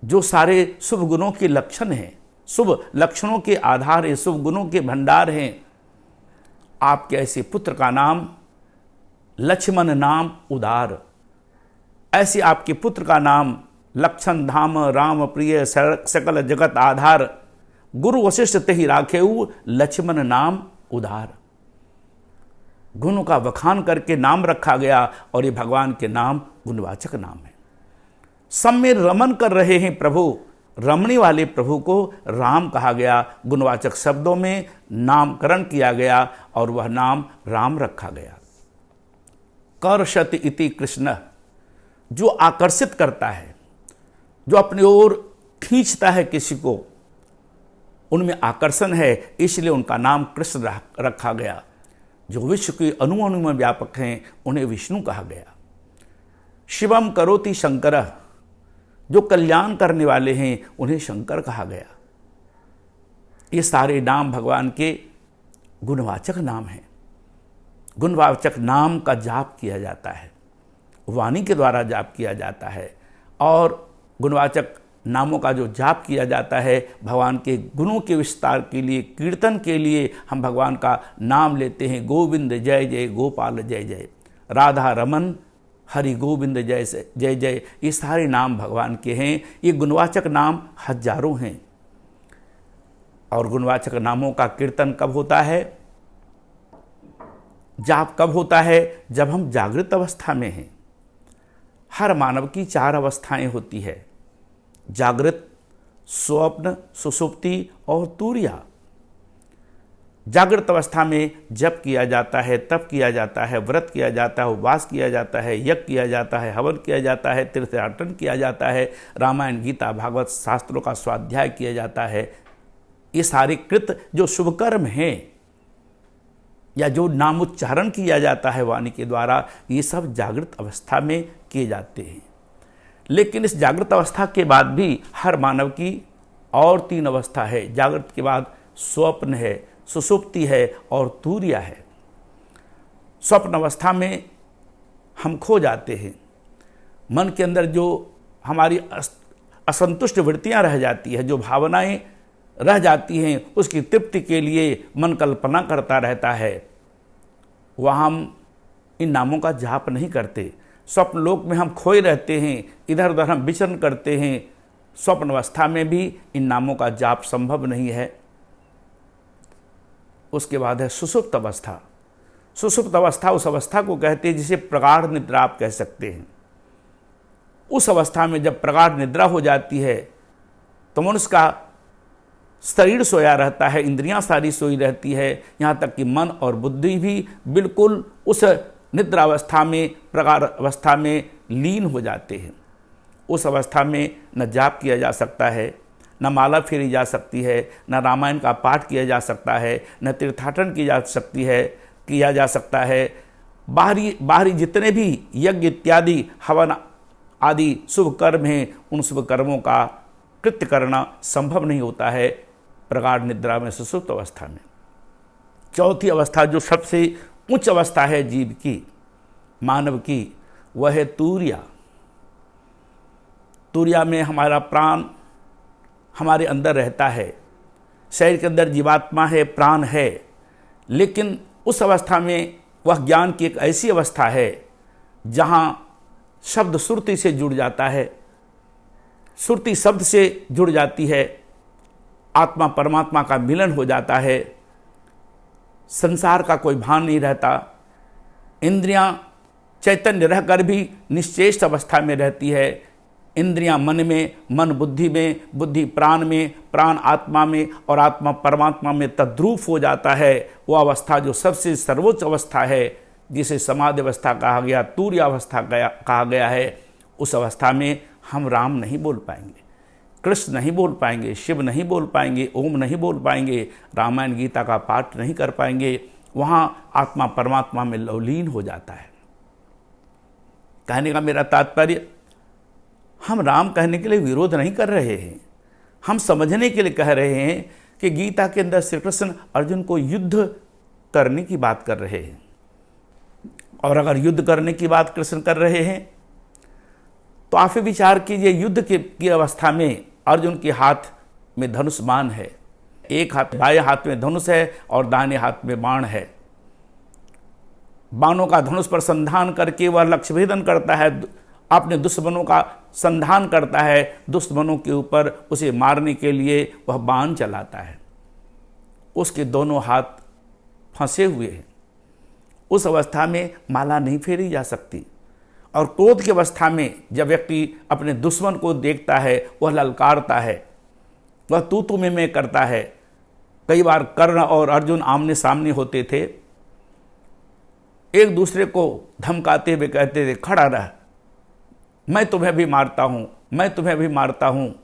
जो सारे शुभ गुणों के लक्षण हैं, शुभ लक्षणों के आधार है, शुभ गुणों के भंडार हैं, आपके ऐसे पुत्र का नाम लक्ष्मण नाम उदार। ऐसे आपके पुत्र का नाम लक्षण धाम राम प्रिय सकल जगत आधार, गुरु वशिष्ठ तेहि राखेऊ लक्ष्मण नाम उदार। गुणों का वखान करके नाम रखा गया और ये भगवान के नाम गुणवाचक नाम है। सब में रमन कर रहे हैं प्रभु, रमणी वाले प्रभु को राम कहा गया, गुणवाचक शब्दों में नामकरण किया गया और वह नाम राम रखा गया। कर्षति इति कृष्ण, जो आकर्षित करता है, जो अपनी ओर खींचता है किसी को, उनमें आकर्षण है, इसलिए उनका नाम कृष्ण रखा गया। जो विश्व के अणु अणु में व्यापक हैं, उन्हें विष्णु कहा गया। शिवम करोति शंकर, जो कल्याण करने वाले हैं, उन्हें शंकर कहा गया। ये सारे नाम भगवान के गुणवाचक नाम हैं। गुणवाचक नाम का जाप किया जाता है, वाणी के द्वारा जाप किया जाता है। और गुणवाचक नामों का जो जाप किया जाता है, भगवान के गुणों के विस्तार के लिए, कीर्तन के लिए हम भगवान का नाम लेते हैं। गोविंद जय जय, गोपाल जय जय, राधा रमन हरि गोविंद जय जय जय, ये सारे नाम भगवान के हैं। ये गुणवाचक नाम हजारों हैं। और गुणवाचक नामों का कीर्तन कब होता है, जाप कब होता है? जब हम जागृत अवस्था में हैं। हर मानव की 4 अवस्थाएं होती है, जागृत, स्वप्न, सुषुप्ति और तुर्या। जागृत अवस्था में जप किया जाता है, तप किया जाता है, व्रत किया जाता है, उपवास किया जाता है, यज्ञ किया जाता है, हवन किया जाता है, तीर्थयाटन किया जाता है, रामायण गीता भागवत शास्त्रों का स्वाध्याय किया जाता है। ये सारे कृत जो शुभ कर्म हैं या जो नामोच्चारण किया जाता है वाणी के द्वारा, ये सब जागृत अवस्था में किए जाते हैं। लेकिन इस जागृत अवस्था के बाद भी हर मानव की और 3 अवस्था है। जागृत के बाद स्वप्न है, सुषुप्ति है और तुर्या है। स्वप्न अवस्था में हम खो जाते हैं। मन के अंदर जो हमारी असंतुष्ट वृत्तियां रह जाती है, जो भावनाएं रह जाती हैं, उसकी तृप्ति के लिए मन कल्पना करता रहता है। वहाँ हम इन नामों का जाप नहीं करते। स्वप्न लोक में हम खोए रहते हैं, इधर उधर हम विचरण करते हैं। स्वप्न अवस्था में भी इन नामों का जाप संभव नहीं है। उसके बाद है सुषुप्त अवस्था। सुषुप्त अवस्था उस अवस्था को कहते हैं जिसे प्रगाढ़ निद्रा आप कह सकते हैं। उस अवस्था में जब प्रगाढ़ निद्रा हो जाती है तो मनुष्य का शरीर सोया रहता है, इंद्रियां सारी सोई रहती है, यहाँ तक कि मन और बुद्धि भी बिल्कुल उस निद्रा अवस्था में, प्रगाढ़ अवस्था में लीन हो जाते हैं। उस अवस्था में न जाप किया जा सकता है, न माला फेरी जा सकती है, न रामायण का पाठ किया जा सकता है, न तीर्थाटन की जा सकती है। किया जा सकता है। बाहरी जितने भी यज्ञ इत्यादि हवन आदि शुभ कर्म हैं, उन शुभ कर्मों का कृत्य करना संभव नहीं होता है प्रगाढ़ निद्रा में, सुषुप्त अवस्था में। चौथी अवस्था जो सबसे उच्च अवस्था है जीव की, मानव की, वह है तुर्या। तुर्या में हमारा प्राण हमारे अंदर रहता है, शरीर के अंदर जीवात्मा है, प्राण है, लेकिन उस अवस्था में वह ज्ञान की एक ऐसी अवस्था है जहाँ शब्द श्रुति से जुड़ जाता है, श्रुति शब्द से जुड़ जाती है, आत्मा परमात्मा का मिलन हो जाता है, संसार का कोई भान नहीं रहता, इंद्रियां चैतन्य रहकर भी निश्चेष्ट अवस्था में रहती है, इंद्रियां मन में, मन बुद्धि में, बुद्धि प्राण में, प्राण आत्मा में और आत्मा परमात्मा में तद्रूप हो जाता है। वो अवस्था जो सबसे सर्वोच्च अवस्था है, जिसे समाधि अवस्था कहा गया, तुर्य अवस्था कहा गया है, उस अवस्था में हम राम नहीं बोल पाएंगे, कृष्ण नहीं बोल पाएंगे, शिव नहीं बोल पाएंगे, ओम नहीं बोल पाएंगे, रामायण गीता का पाठ नहीं कर पाएंगे। वहाँ आत्मा परमात्मा में लवलीन हो जाता है। कहने का मेरा तात्पर्य, हम राम कहने के लिए विरोध नहीं कर रहे हैं, हम समझने के लिए कह रहे हैं कि गीता के अंदर श्री कृष्ण अर्जुन को युद्ध करने की बात कर रहे हैं। और अगर युद्ध करने की बात कृष्ण कर रहे हैं तो आप विचार कीजिए, युद्ध की अवस्था में अर्जुन के हाथ में धनुष बाण है, एक हाथ बाएं हाथ में धनुष है और दाहिने हाथ में बाण है। बाणों का धनुष पर संधान करके वह लक्ष्य भेदन करता है, अपने दुश्मनों का संधान करता है, दुश्मनों के ऊपर उसे मारने के लिए वह बाण चलाता है। उसके दोनों हाथ फंसे हुए हैं, उस अवस्था में माला नहीं फेरी जा सकती। और क्रोध की अवस्था में जब व्यक्ति अपने दुश्मन को देखता है, वह ललकारता है, वह तू में करता है। कई बार कर्ण और अर्जुन आमने सामने होते थे, एक दूसरे को धमकाते हुए कहते थे, खड़ा रह, मैं तुम्हें भी मारता हूँ, मैं तुम्हें भी मारता हूँ।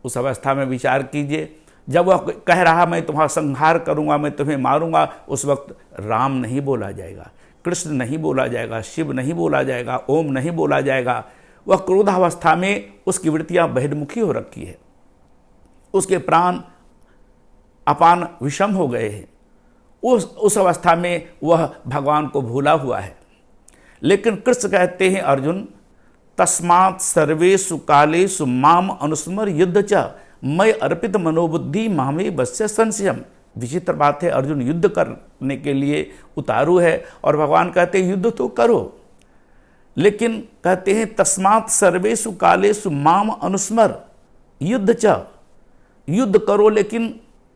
उस अवस्था में विचार कीजिए, जब वह कह रहा मैं तुम्हारा संहार करूँगा, मैं तुम्हें मारूंगा, उस वक्त राम नहीं बोला जाएगा, कृष्ण नहीं बोला जाएगा, शिव नहीं बोला जाएगा, ओम नहीं बोला जाएगा। वह क्रोधावस्था में उसकी वृत्तियाँ बहिर्मुखी हो रखी है, उसके प्राण अपान विषम हो गए हैं। उस अवस्था में वह भगवान को भूला हुआ है। लेकिन कृष्ण कहते हैं, अर्जुन तस्मात् सर्वेषु कालेषु माम अनुस्मर युद्ध च मैं अर्पित मनोबुद्धि मामे बस्य संशयम। विचित्र बात है, अर्जुन युद्ध करने के लिए उतारू है और भगवान कहते हैं युद्ध तो करो, लेकिन कहते हैं तस्मात् सर्वेषु कालेषु माम अनुस्मर युद्ध च, युद्ध करो लेकिन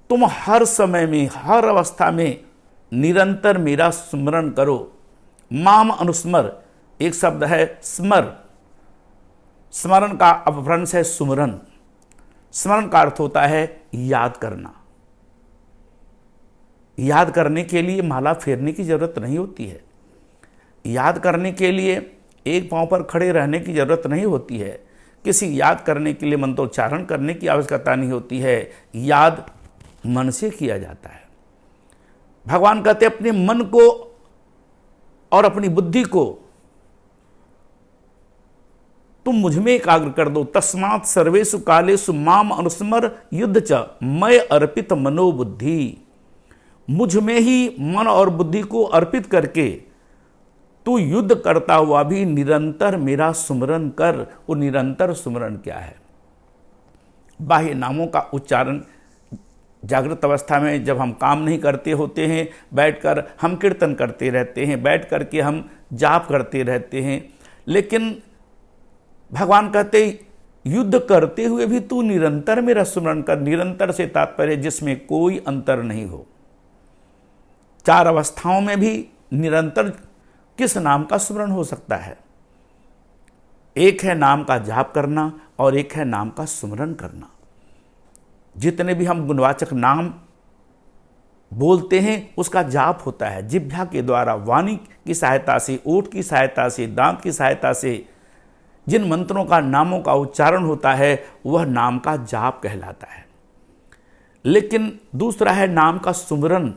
तुम हर समय में, हर अवस्था में निरंतर मेरा स्मरण करो। माम अनुस्मर, एक शब्द है स्मर, स्मरण का अपभ्रंश है सुमरन। स्मरण का अर्थ होता है याद करना। याद करने के लिए माला फेरने की जरूरत नहीं होती है, याद करने के लिए एक पांव पर खड़े रहने की जरूरत नहीं होती है, किसी याद करने के लिए मंत्रोच्चारण करने की आवश्यकता नहीं होती है, याद मन से किया जाता है। भगवान कहते अपने मन को और अपनी बुद्धि को तुम मुझ में एकाग्र कर दो। तस्मात् सर्वेषु कालेषु माम अनुस्मर युद्ध च मैं अर्पित मनोबुद्धि, मुझ में ही मन और बुद्धि को अर्पित करके तू युद्ध करता हुआ भी निरंतर मेरा सुमरन कर। वो निरंतर सुमरन क्या है? बाह्य नामों का उच्चारण जागृत अवस्था में जब हम काम नहीं करते होते हैं, बैठकर हम कीर्तन करते रहते हैं, बैठ करके हम जाप करते रहते हैं, लेकिन भगवान कहते युद्ध करते हुए भी तू निरंतर मेरा स्मरण कर। निरंतर से तात्पर्य जिसमें कोई अंतर नहीं हो। चार अवस्थाओं में भी निरंतर किस नाम का स्मरण हो सकता है? एक है नाम का जाप करना और एक है नाम का स्मरण करना। जितने भी हम गुणवाचक नाम बोलते हैं उसका जाप होता है जिह्वा के द्वारा, वाणी की सहायता से, ओठ की सहायता से, दांत की सहायता से जिन मंत्रों का, नामों का उच्चारण होता है वह नाम का जाप कहलाता है। लेकिन दूसरा है नाम का सुमरन।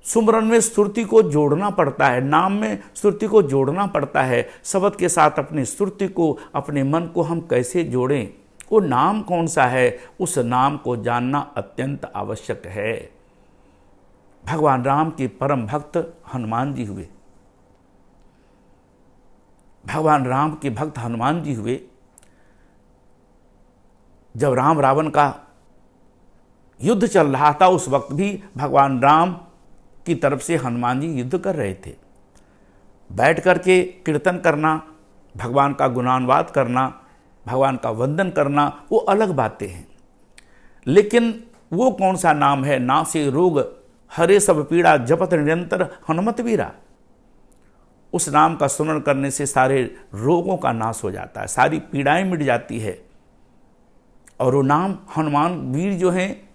सुमरन में स्तुति को जोड़ना पड़ता है, नाम में स्तुति को जोड़ना पड़ता है। शब्द के साथ अपनी स्तुति को, अपने मन को हम कैसे जोड़ें, वो नाम कौन सा है, उस नाम को जानना अत्यंत आवश्यक है। भगवान राम के परम भक्त हनुमान जी हुए। भगवान राम के भक्त हनुमान जी हुए। जब राम रावण का युद्ध चल रहा था, उस वक्त भी भगवान राम की तरफ से हनुमान जी युद्ध कर रहे थे। बैठ करके कीर्तन करना, भगवान का गुणानुवाद करना, भगवान का वंदन करना, वो अलग बातें हैं। लेकिन वो कौन सा नाम है, ना से रोग हरे सब पीड़ा जपत निरंतर हनुमत वीरा। उस नाम का स्मरण करने से सारे रोगों का नाश हो जाता है, सारी पीड़ाएं मिट जाती है। और वो नाम हनुमान वीर जो हैं,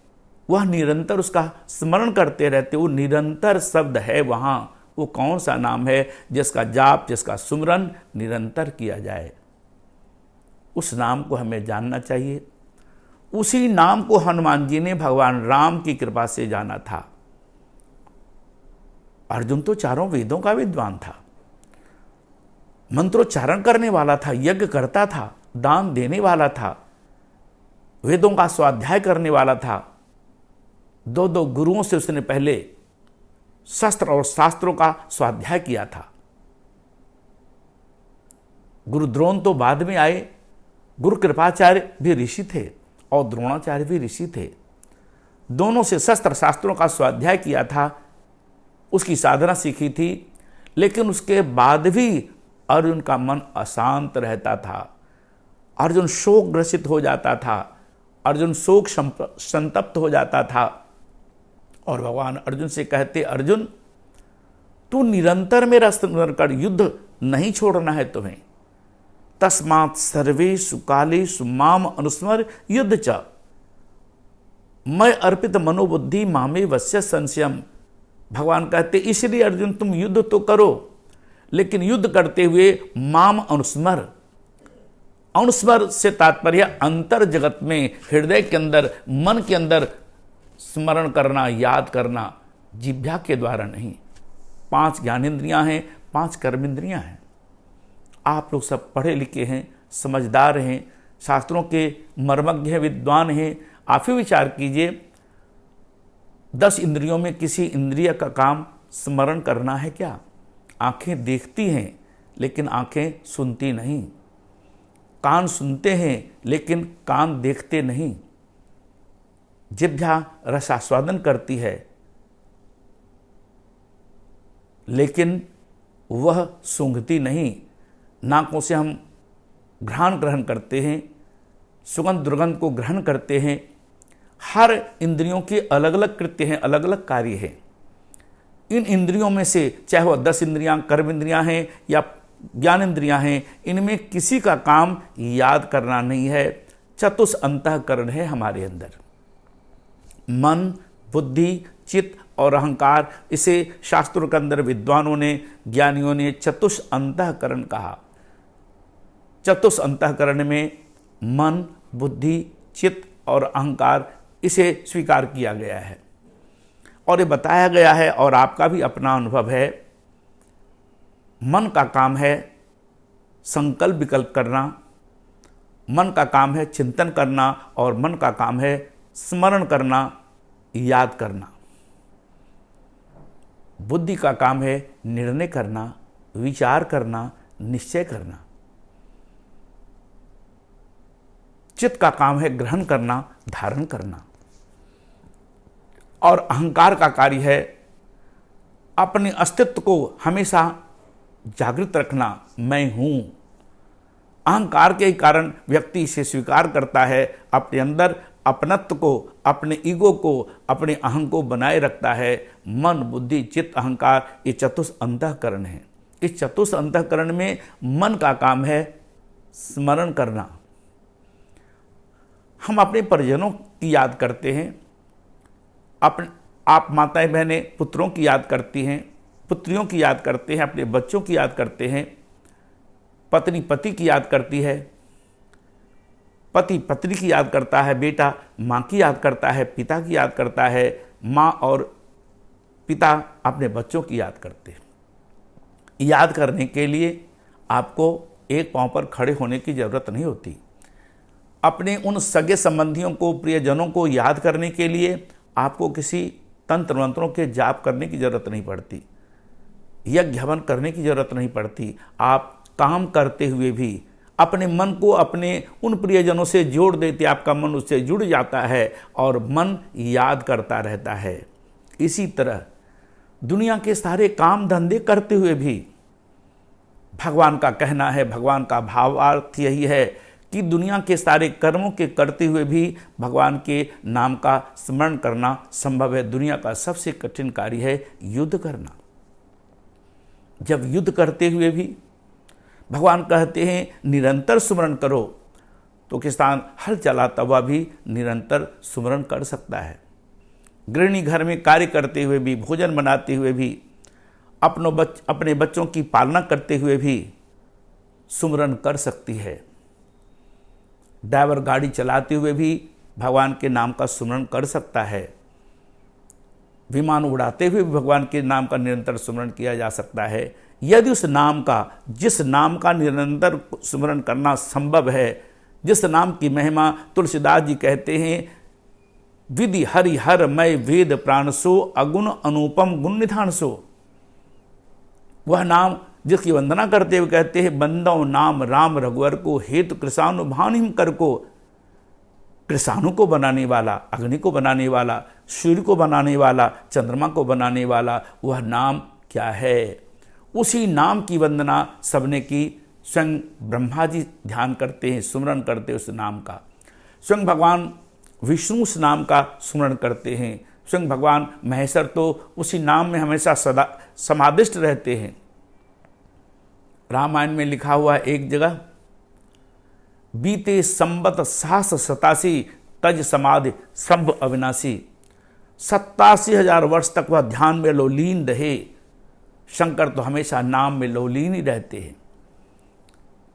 वह निरंतर उसका स्मरण करते रहते। वो निरंतर शब्द है वहाँ। वो कौन सा नाम है जिसका जाप, जिसका सुमरन निरंतर किया जाए। उस नाम को हमें जानना चाहिए। उसी नाम को हनुमान जी ने भगवान राम की कृपा से जाना था। अर्जुन तो चारों वेदों का विद्वान था, मंत्रोच्चारण करने वाला था, यज्ञ करता था, दान देने वाला था, वेदों का स्वाध्याय करने वाला था। दो गुरुओं से उसने पहले शस्त्र और शास्त्रों का स्वाध्याय किया था। गुरु द्रोण तो बाद में आए। गुरु कृपाचार्य भी ऋषि थे और द्रोणाचार्य भी ऋषि थे। दोनों से शस्त्र शास्त्रों का स्वाध्याय किया था, उसकी साधना सीखी थी। लेकिन उसके बाद भी अर्जुन का मन अशांत रहता था। अर्जुन शोक ग्रसित हो जाता था, अर्जुन शोक संतप्त हो जाता था। और भगवान अर्जुन से कहते, अर्जुन तू निरंतर मेरा स्मरण कर, युद्ध नहीं छोड़ना है तुम्हें। तस्मात् सर्वेषु कालेषु माम अनुस्मर युद्ध च मैं अर्पित मनोबुद्धि मामे वश्य संशयम। भगवान कहते इसलिए अर्जुन तुम युद्ध तो करो, लेकिन युद्ध करते हुए माम अनुस्मर। अनुस्मर से तात्पर्य अंतर जगत में, हृदय के अंदर, मन के अंदर स्मरण करना, याद करना, जिह्वा के द्वारा नहीं। 5 ज्ञानेंद्रियां हैं, 5 कर्मेंद्रियां हैं। आप लोग सब पढ़े लिखे हैं, समझदार हैं, शास्त्रों के मर्मज्ञ हैं, विद्वान हैं। आप ही विचार कीजिए, 10 इंद्रियों में किसी इंद्रिय का काम स्मरण करना है क्या? आंखें देखती हैं लेकिन आंखें सुनती नहीं, कान सुनते हैं लेकिन कान देखते नहीं, जिह्वा रसास्वादन करती है लेकिन वह सूंघती नहीं, नाकों से हम घ्राण ग्रहण करते हैं, सुगंध दुर्गंध को ग्रहण करते हैं। हर इंद्रियों के अलग अलग कृत्य हैं, अलग अलग कार्य हैं। इन इंद्रियों में से चाहे वह 10 इंद्रियां कर्म इंद्रियां हैं या ज्ञान इंद्रियां हैं, इनमें किसी का काम याद करना नहीं है। चतुष अंतःकरण है हमारे अंदर, मन, बुद्धि, चित्त और अहंकार। इसे शास्त्रों के अंदर विद्वानों ने, ज्ञानियों ने चतुष अंतःकरण कहा। चतुष अंतःकरण में मन, बुद्धि, चित्त और अहंकार, इसे स्वीकार किया गया है और ये बताया गया है, और आपका भी अपना अनुभव है। मन का काम है संकल्प विकल्प करना, मन का काम है चिंतन करना, और मन का काम है स्मरण करना, याद करना। बुद्धि का काम है निर्णय करना, विचार करना, निश्चय करना। चित्त का काम है ग्रहण करना, धारण करना। और अहंकार का कार्य है अपने अस्तित्व को हमेशा जागृत रखना, मैं हूं। अहंकार के कारण व्यक्ति इसे स्वीकार करता है, अपने अंदर अपनत्व को, अपने ईगो को, अपने अहं को बनाए रखता है। मन, बुद्धि, चित्त, अहंकार, ये चतुष अंतःकरण है। इस चतुष अंतःकरण में मन का काम है स्मरण करना। हम अपने परिजनों की याद करते हैं, आप माताएं बहनें पुत्रों की याद करती हैं, पुत्रियों की याद करते हैं, अपने बच्चों की याद करते हैं, पत्नी पति की याद करती है, पति पत्नी की याद करता है, बेटा माँ की याद करता है, पिता की याद करता है, माँ और पिता अपने बच्चों की याद करते हैं। याद करने के लिए आपको एक पांव पर खड़े होने की जरूरत नहीं होती। अपने उन सगे संबंधियों को, प्रियजनों को याद करने के लिए आपको किसी तंत्र मंत्रों के जाप करने की जरूरत नहीं पड़ती, यज्ञ हवन करने की जरूरत नहीं पड़ती। आप काम करते हुए भी अपने मन को अपने उन प्रियजनों से जोड़ देते, आपका मन उससे जुड़ जाता है और मन याद करता रहता है। इसी तरह दुनिया के सारे काम धंधे करते हुए भी भगवान का कहना है, भगवान का भावार्थ यही है कि दुनिया के सारे कर्मों के करते हुए भी भगवान के नाम का स्मरण करना संभव है। दुनिया का सबसे कठिन कार्य है युद्ध करना। जब युद्ध करते हुए भी भगवान कहते हैं निरंतर सुमरण करो, तो किसान हल चलाता हुआ भी निरंतर सुमरण कर सकता है। गृहिणी घर में कार्य करते हुए भी, भोजन बनाते हुए भी, अपने बच्चों की पालना करते हुए भी सुमरण कर सकती है। ड्राइवर गाड़ी चलाते हुए भी भगवान के नाम का सुमरण कर सकता है। विमान उड़ाते हुए भी भगवान के नाम का निरंतर सुमरण किया जा सकता है। यदि उस नाम का, जिस नाम का निरंतर सुमरण करना संभव है, जिस नाम की महिमा तुलसीदास जी कहते हैं विधि हरि हर मय वेद प्राण सो अगुण अनुपम गुण निधान सो, वह नाम जिसकी वंदना करते हुए कहते हैं बंदो नाम राम रघुवर को हेतु कृषाणु भानिम कर को। कृषाणु को बनाने वाला, अग्नि को बनाने वाला, सूर्य को बनाने वाला, चंद्रमा को बनाने वाला, वह नाम क्या है? उसी नाम की वंदना सबने की। स्वयं ब्रह्मा जी ध्यान करते हैं, सुमरण करते हैं उस नाम का। स्वयं भगवान विष्णु उस नाम का सुमरण करते हैं। स्वयं भगवान महेश्वर तो उसी नाम में हमेशा सदा समादिष्ट रहते हैं। रामायण में लिखा हुआ एक जगह बीते संबत 787 तज समाधि संभ अविनाशी, 87,000 वर्ष तक वह ध्यान में लौलीन रहे। शंकर तो हमेशा नाम में लौलीन ही रहते हैं।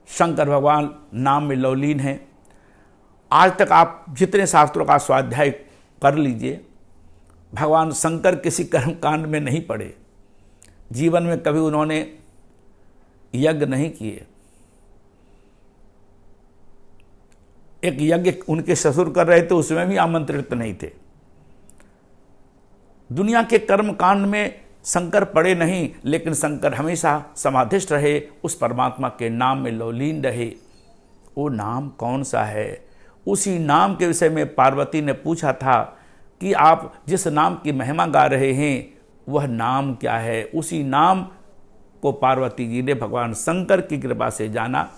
शंकर भगवान नाम में लौलीन हैं। आज तक आप जितने शास्त्रों का स्वाध्याय कर लीजिए, भगवान शंकर किसी कर्म कांड में नहीं पड़े। जीवन में कभी उन्होंने यज्ञ नहीं किए। एक यज्ञ उनके ससुर कर रहे थे, उसमें भी आमंत्रित नहीं थे। दुनिया के कर्म कांड में शंकर पड़े नहीं, लेकिन शंकर हमेशा समाधिष्ठ रहे, उस परमात्मा के नाम में लौलीन रहे। वो नाम कौन सा है? उसी नाम के विषय में पार्वती ने पूछा था कि आप जिस नाम की महिमा गा रहे हैं वह नाम क्या है? उसी नाम को पार्वती जी ने भगवान शंकर की कृपा से जाना।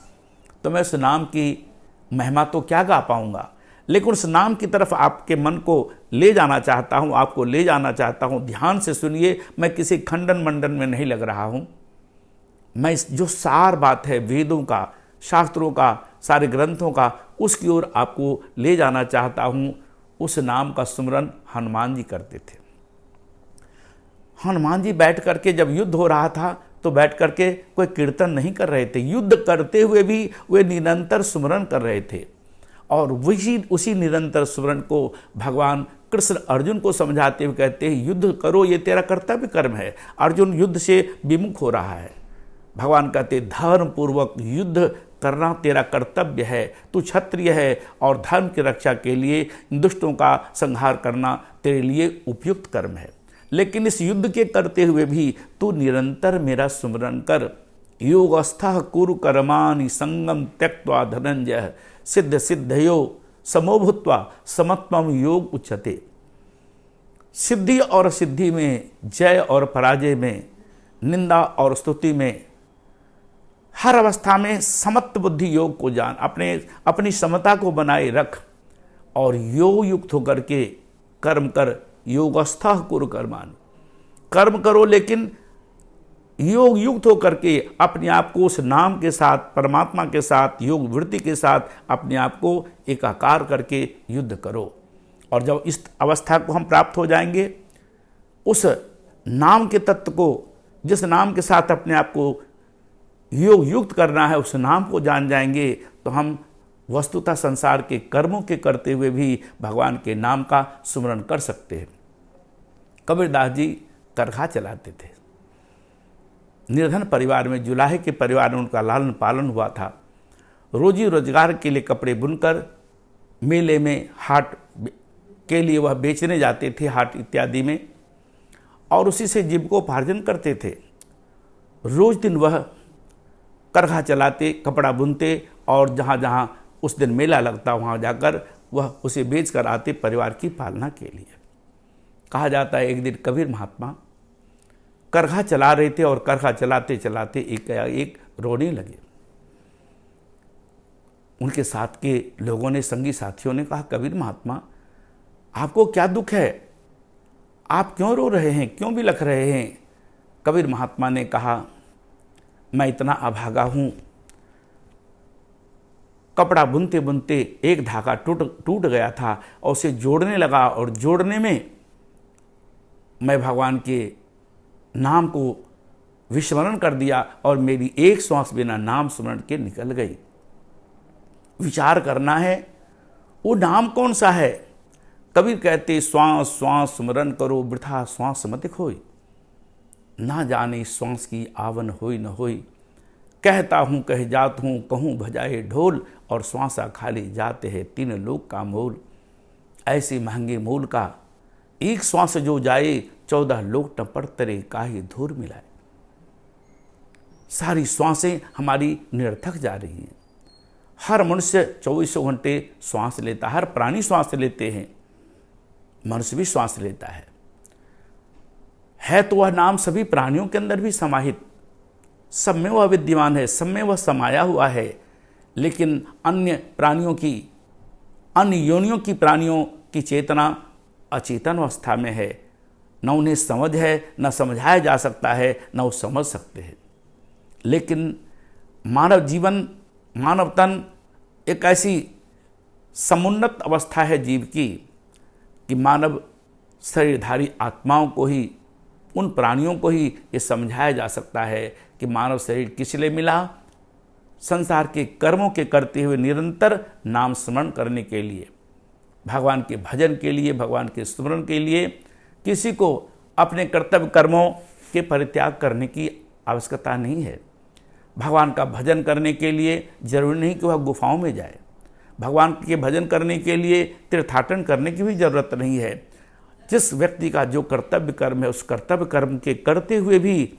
तो मैं उस नाम की महिमा तो क्या गा पाऊंगा, लेकिन उस नाम की तरफ आपके मन को ले जाना चाहता हूं, आपको ले जाना चाहता हूं। ध्यान से सुनिए, मैं किसी खंडन मंडन में नहीं लग रहा हूं। मैं जो सार बात है वेदों का, शास्त्रों का, सारे ग्रंथों का, उसकी ओर आपको ले जाना चाहता हूं। उस नाम का सुमरन हनुमान जी करते थे। हनुमान जी बैठ करके जब युद्ध हो रहा था तो बैठ करके कोई कीर्तन नहीं कर रहे थे, युद्ध करते हुए भी वे निरंतर सुमरन कर रहे थे। और उसी निरंतर सुमरन को भगवान कृष्ण अर्जुन को समझाते हुए कहते हैं युद्ध करो, ये तेरा कर्तव्य कर्म है। अर्जुन युद्ध से विमुख हो रहा है। भगवान कहते धर्म पूर्वक युद्ध करना तेरा कर्तव्य है, तू क्षत्रिय है और धर्म की रक्षा के लिए दुष्टों का संहार करना तेरे लिए उपयुक्त कर्म है। लेकिन इस युद्ध के करते हुए भी तू निरंतर मेरा सुमरन कर। योगस्थः कुरु कर्माणि संगम त्यक्त्वा धनंजय सिद्ध सिद्धयो समो भूत्वा समत्वम योग उच्यते। सिद्धि और सिद्धि में, जय और पराजय में, निंदा और स्तुति में, हर अवस्था में समत्व बुद्धि योग को जान, अपनी समता को बनाए रख और योग युक्त होकर के कर्म कर। योगस्थः कुरु कर्माणि, कर्म करो लेकिन योग युक्त होकर के अपने आप को उस नाम के साथ, परमात्मा के साथ, योग वृत्ति के साथ अपने आप को एकाकार करके युद्ध करो। और जब इस अवस्था को हम प्राप्त हो जाएंगे, उस नाम के तत्व को, जिस नाम के साथ अपने आप को योग युक्त करना है, उस नाम को जान जाएंगे, तो हम वस्तुतः संसार के कर्मों के करते हुए भी भगवान के नाम का सुमरण कर सकते हैं। कबीरदास जी करखा चलाते थे। निर्धन परिवार में, जुलाहे के परिवार में उनका लालन पालन हुआ था। रोजी रोजगार के लिए कपड़े बुनकर मेले में, हाट के लिए वह बेचने जाते थे, हाट इत्यादि में, और उसी से जीविकोपार्जन करते थे। रोज दिन वह करखा चलाते, कपड़ा बुनते और जहाँ जहाँ उस दिन मेला लगता वहाँ जाकर वह उसे बेच कर आते परिवार की पालना के लिए। कहा जाता है एक दिन कबीर महात्मा करखा चला रहे थे और करखा चलाते चलाते एक रोने लगे। उनके साथ के लोगों ने, संगी साथियों ने कहा, कबीर महात्मा आपको क्या दुख है, आप क्यों रो रहे हैं, क्यों बिलख रहे हैं? कबीर महात्मा ने कहा, मैं इतना अभागा हूँ, कपड़ा बुनते बुनते एक धागा टूट गया था और उसे जोड़ने लगा, और जोड़ने में मैं भगवान के नाम को विस्मरण कर दिया और मेरी एक श्वास बिना नाम स्मरण के निकल गई। विचार करना है वो नाम कौन सा है। कबीर कहते, श्वास श्वास स्मरण करो, वृथा श्वास मत खोई, ना जाने श्वास की आवन होई न होई। कहता हूँ कह जात हूँ, कहूँ भजाए ढोल, और श्वासा खाली जाते हैं 3 लोग का मोल। ऐसे महंगे मोल का एक श्वास जो जाए, 14 लोग टपड़ तरे काहे धूर मिलाए। सारी श्वासें हमारी निरर्थक जा रही हैं। हर मनुष्य 24 घंटे श्वास लेता है, हर प्राणी श्वास लेते हैं, मनुष्य भी श्वास लेता है तो वह नाम सभी प्राणियों के अंदर भी समाहित, सब में वह विद्यमान है, सब में वह समाया हुआ है। लेकिन अन्य प्राणियों की, अन्य योनियों की प्राणियों की चेतना अचेतन अवस्था में है, न उन्हें समझ है, न समझाया जा सकता है, न वो समझ सकते हैं। लेकिन मानव जीवन, मानव तन एक ऐसी समुन्नत अवस्था है जीव की कि मानव शरीरधारी आत्माओं को ही, उन प्राणियों को ही ये समझाया जा सकता है कि मानव शरीर किस लिए मिला। संसार के कर्मों के करते हुए निरंतर नाम स्मरण करने के लिए, भगवान के भजन के लिए, भगवान के स्मरण के लिए। किसी को अपने कर्तव्य कर्मों के परित्याग करने की आवश्यकता नहीं है। भगवान का भजन करने के लिए जरूरी नहीं कि वह गुफाओं में जाए, भगवान के भजन करने के लिए तीर्थाटन करने की भी जरूरत नहीं है। जिस व्यक्ति का जो कर्तव्य कर्म है, उस कर्तव्य कर्म के करते हुए भी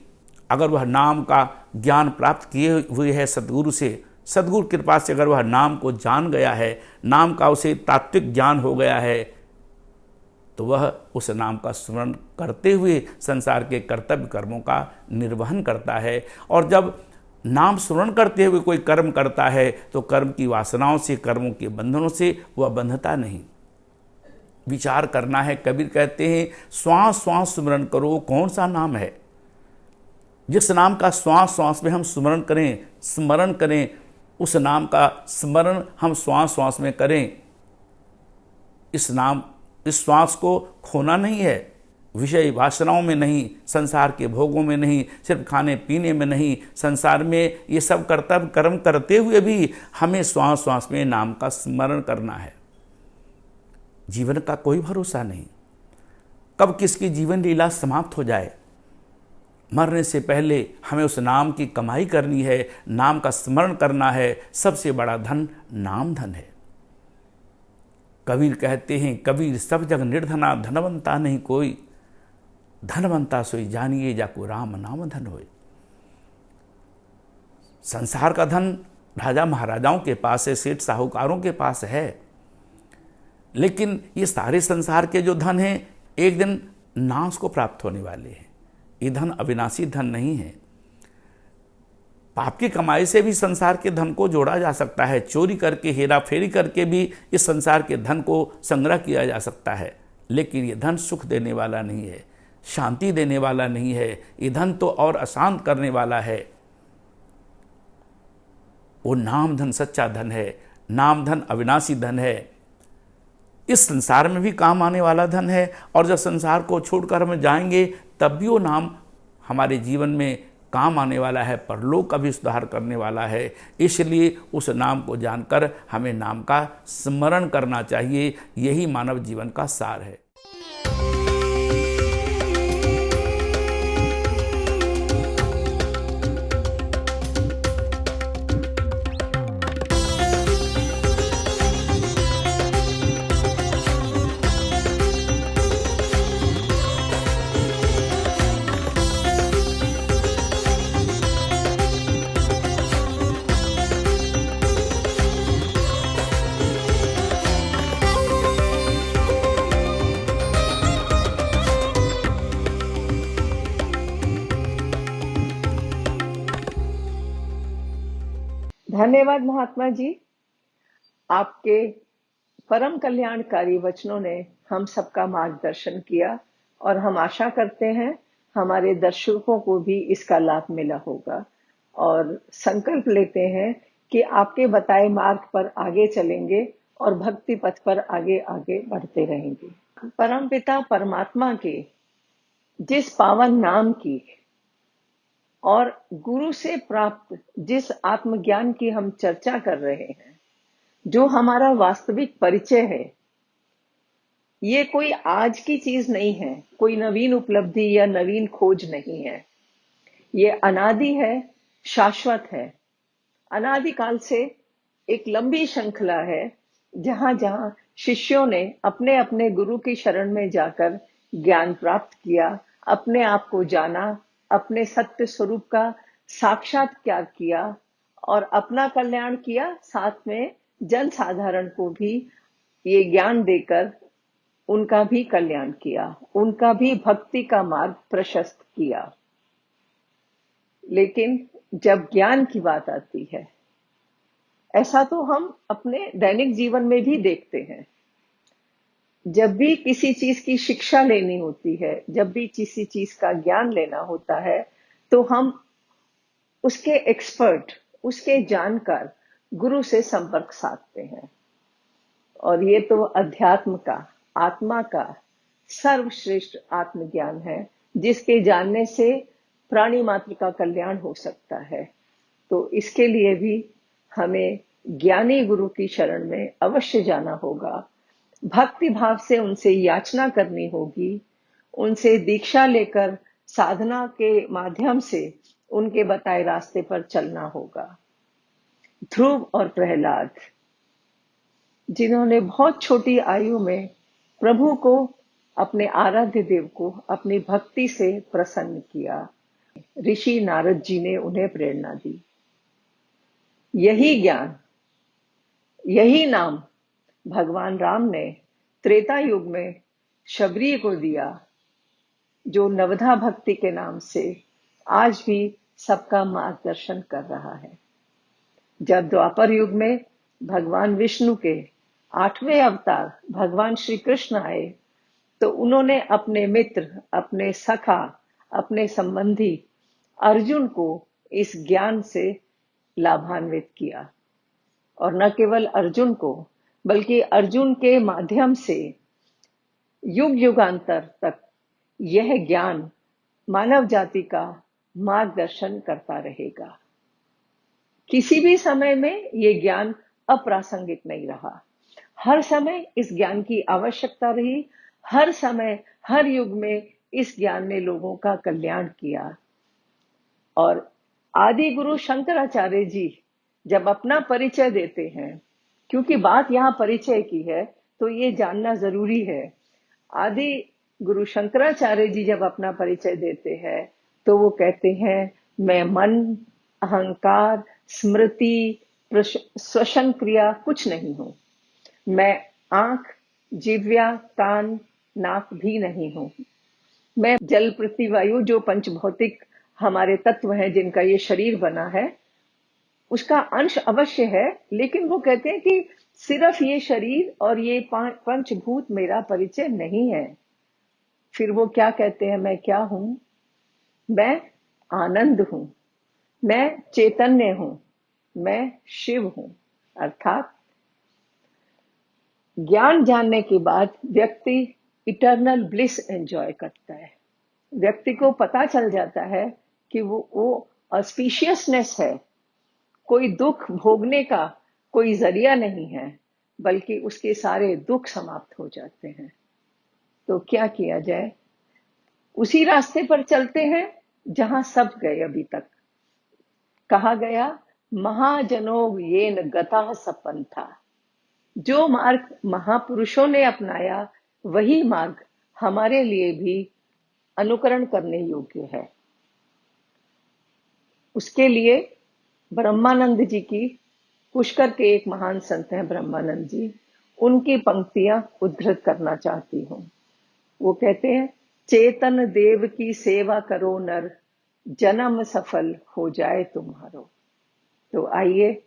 अगर वह नाम का ज्ञान प्राप्त किए हुए है सद्गुरु से, सद्गुरु कृपा से अगर वह नाम को जान गया है, नाम का उसे तात्विक ज्ञान हो गया है, तो वह उस नाम का स्मरण करते हुए संसार के कर्तव्य कर्मों का निर्वहन करता है। और जब नाम स्मरण करते हुए कोई कर्म करता है तो कर्म की वासनाओं से, कर्मों के बंधनों से वह बंधता नहीं। विचार करना है। कबीर कहते हैं, श्वास श्वास स्मरण करो, कौन सा नाम है जिस नाम का श्वास श्वास में हम स्मरण करें, उस नाम का स्मरण हम श्वास श्वास में करें। इस श्वास को खोना नहीं है, विषय वासनाओं में नहीं, संसार के भोगों में नहीं, सिर्फ खाने पीने में नहीं, संसार में ये सब कर्तव्य कर्म करते हुए भी हमें श्वास श्वास में नाम का स्मरण करना है। जीवन का कोई भरोसा नहीं, कब किसकी जीवन लीला समाप्त हो जाए। मरने से पहले हमें उस नाम की कमाई करनी है, नाम का स्मरण करना है। सबसे बड़ा धन नाम धन है। कबीर कहते हैं, कबीर सब जग निर्धना, धनवंता नहीं कोई, धनवंता सोई जानिए जाको राम नाम धन होए। संसार का धन राजा महाराजाओं के पास है, सेठ साहूकारों के पास है, लेकिन ये सारे संसार के जो धन हैं एक दिन नाश को प्राप्त होने वाले हैं। ये धन अविनाशी धन नहीं है। पाप की कमाई से भी संसार के धन को जोड़ा जा सकता है, चोरी करके, हेरा फेरी करके भी इस संसार के धन को संग्रह किया जा सकता है, लेकिन ये धन सुख देने वाला नहीं है, शांति देने वाला नहीं है। ये धन तो और अशांत करने वाला है। वो नाम धन सच्चा धन है, नाम धन अविनाशी धन है, इस संसार में भी काम आने वाला धन है। और जब संसार को छोड़कर हम जाएंगे तब भी वो नाम हमारे जीवन में काम आने वाला है, परलोक का भी सुधार करने वाला है। इसलिए उस नाम को जानकर हमें नाम का स्मरण करना चाहिए। यही मानव जीवन का सार है। धन्यवाद महात्मा जी। आपके परम कल्याणकारी वचनों ने हम सबका मार्गदर्शन किया और हम आशा करते हैं हमारे दर्शकों को भी इसका लाभ मिला होगा, और संकल्प लेते हैं कि आपके बताए मार्ग पर आगे चलेंगे और भक्ति पथ पर आगे आगे बढ़ते रहेंगे। परमपिता परमात्मा के जिस पावन नाम की और गुरु से प्राप्त जिस आत्मज्ञान की हम चर्चा कर रहे हैं, जो हमारा वास्तविक परिचय है, ये कोई आज की चीज नहीं है, कोई नवीन उपलब्धि या नवीन खोज नहीं है। ये अनादि है, शाश्वत है। अनादिकाल से एक लंबी श्रृंखला है जहां जहां शिष्यों ने अपने अपने गुरु की शरण में जाकर ज्ञान प्राप्त किया, अपने आप को जाना, अपने सत्य स्वरूप का साक्षात्कार किया और अपना कल्याण किया, साथ में जन साधारण को भी ये ज्ञान देकर उनका भी कल्याण किया, उनका भी भक्ति का मार्ग प्रशस्त किया। लेकिन जब ज्ञान की बात आती है, ऐसा तो हम अपने दैनिक जीवन में भी देखते हैं। जब भी किसी चीज की शिक्षा लेनी होती है, जब भी किसी चीज का ज्ञान लेना होता है, तो हम उसके एक्सपर्ट, उसके जानकार गुरु से संपर्क साधते हैं। और ये तो अध्यात्म का, आत्मा का सर्वश्रेष्ठ आत्मज्ञान है, जिसके जानने से प्राणी मात्र का कल्याण हो सकता है। तो इसके लिए भी हमें ज्ञानी गुरु की शरण में अवश्य जाना होगा, भक्ति भाव से उनसे याचना करनी होगी, उनसे दीक्षा लेकर साधना के माध्यम से उनके बताए रास्ते पर चलना होगा। ध्रुव और प्रहलाद, जिन्होंने बहुत छोटी आयु में प्रभु को, अपने आराध्य देव को अपनी भक्ति से प्रसन्न किया, ऋषि नारद जी ने उन्हें प्रेरणा दी। यही ज्ञान, यही नाम भगवान राम ने त्रेता युग में शबरी को दिया, जो नवधा भक्ति के नाम से आज भी सबका मार्गदर्शन कर रहा है। जब द्वापर युग में भगवान विष्णु के 8वें अवतार भगवान श्री कृष्ण आए, तो उन्होंने अपने मित्र, अपने सखा, अपने संबंधी अर्जुन को इस ज्ञान से लाभान्वित किया। और न केवल अर्जुन को, बल्कि अर्जुन के माध्यम से युग युगांतर तक यह ज्ञान मानव जाति का मार्गदर्शन करता रहेगा। किसी भी समय में यह ज्ञान अप्रासंगिक नहीं रहा। हर समय इस ज्ञान की आवश्यकता रही। हर समय, हर युग में इस ज्ञान ने लोगों का कल्याण किया। और आदि गुरु शंकराचार्य जी जब अपना परिचय देते हैं, क्योंकि बात यहाँ परिचय की है, तो ये जानना जरूरी है। आदि गुरु शंकराचार्य जी जब अपना परिचय देते हैं, तो वो कहते हैं, मैं मन, अहंकार, स्मृति, श्वसन क्रिया कुछ नहीं हूं। मैं आंख, जिह्वा, कान, नाक भी नहीं हूं। मैं जल, पृथ्वी, वायु, जो पंचभौतिक हमारे तत्व हैं जिनका ये शरीर बना है, उसका अंश अवश्य है। लेकिन वो कहते हैं कि सिर्फ ये शरीर और ये पंचभूत मेरा परिचय नहीं है। फिर वो क्या कहते हैं, मैं क्या हूं? मैं आनंद हूं, मैं चैतन्य हूं, मैं शिव हूं। अर्थात ज्ञान जानने के बाद व्यक्ति इटर्नल ब्लिस एंजॉय करता है। व्यक्ति को पता चल जाता है कि वो ऑस्पिशियसनेस है, कोई दुख भोगने का कोई जरिया नहीं है, बल्कि उसके सारे दुख समाप्त हो जाते हैं। तो क्या किया जाए? उसी रास्ते पर चलते हैं जहां सब गए अभी तक। कहा गया, महाजनो येन गता सपंथा। जो मार्ग महापुरुषों ने अपनाया, वही मार्ग हमारे लिए भी अनुकरण करने योग्य है। उसके लिए ब्रह्मानंद जी की, पुष्कर के एक महान संत हैं ब्रह्मानंद जी, उनकी पंक्तियां उद्धृत करना चाहती हूं। वो कहते हैं, चेतन देव की सेवा करो नर, जन्म सफल हो जाए तुम्हारो। तो आइए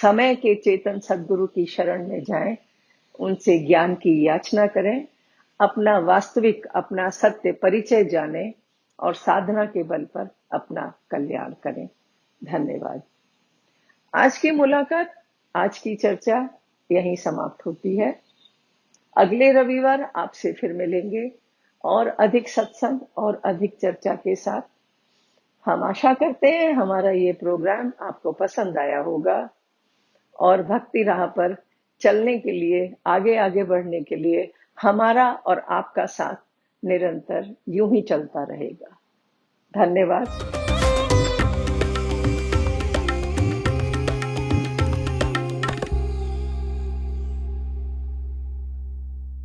समय के चेतन सद्गुरु की शरण में जाएं, उनसे ज्ञान की याचना करें, अपना वास्तविक, अपना सत्य परिचय जानें और साधना के बल पर अपना कल्याण करें। धन्यवाद। आज की मुलाकात, आज की चर्चा यहीं समाप्त होती है। अगले रविवार आपसे फिर मिलेंगे और अधिक सत्संग और अधिक चर्चा के साथ। हम आशा करते हैं हमारा ये प्रोग्राम आपको पसंद आया होगा और भक्ति राह पर चलने के लिए, आगे आगे बढ़ने के लिए हमारा और आपका साथ निरंतर यूं ही चलता रहेगा। धन्यवाद।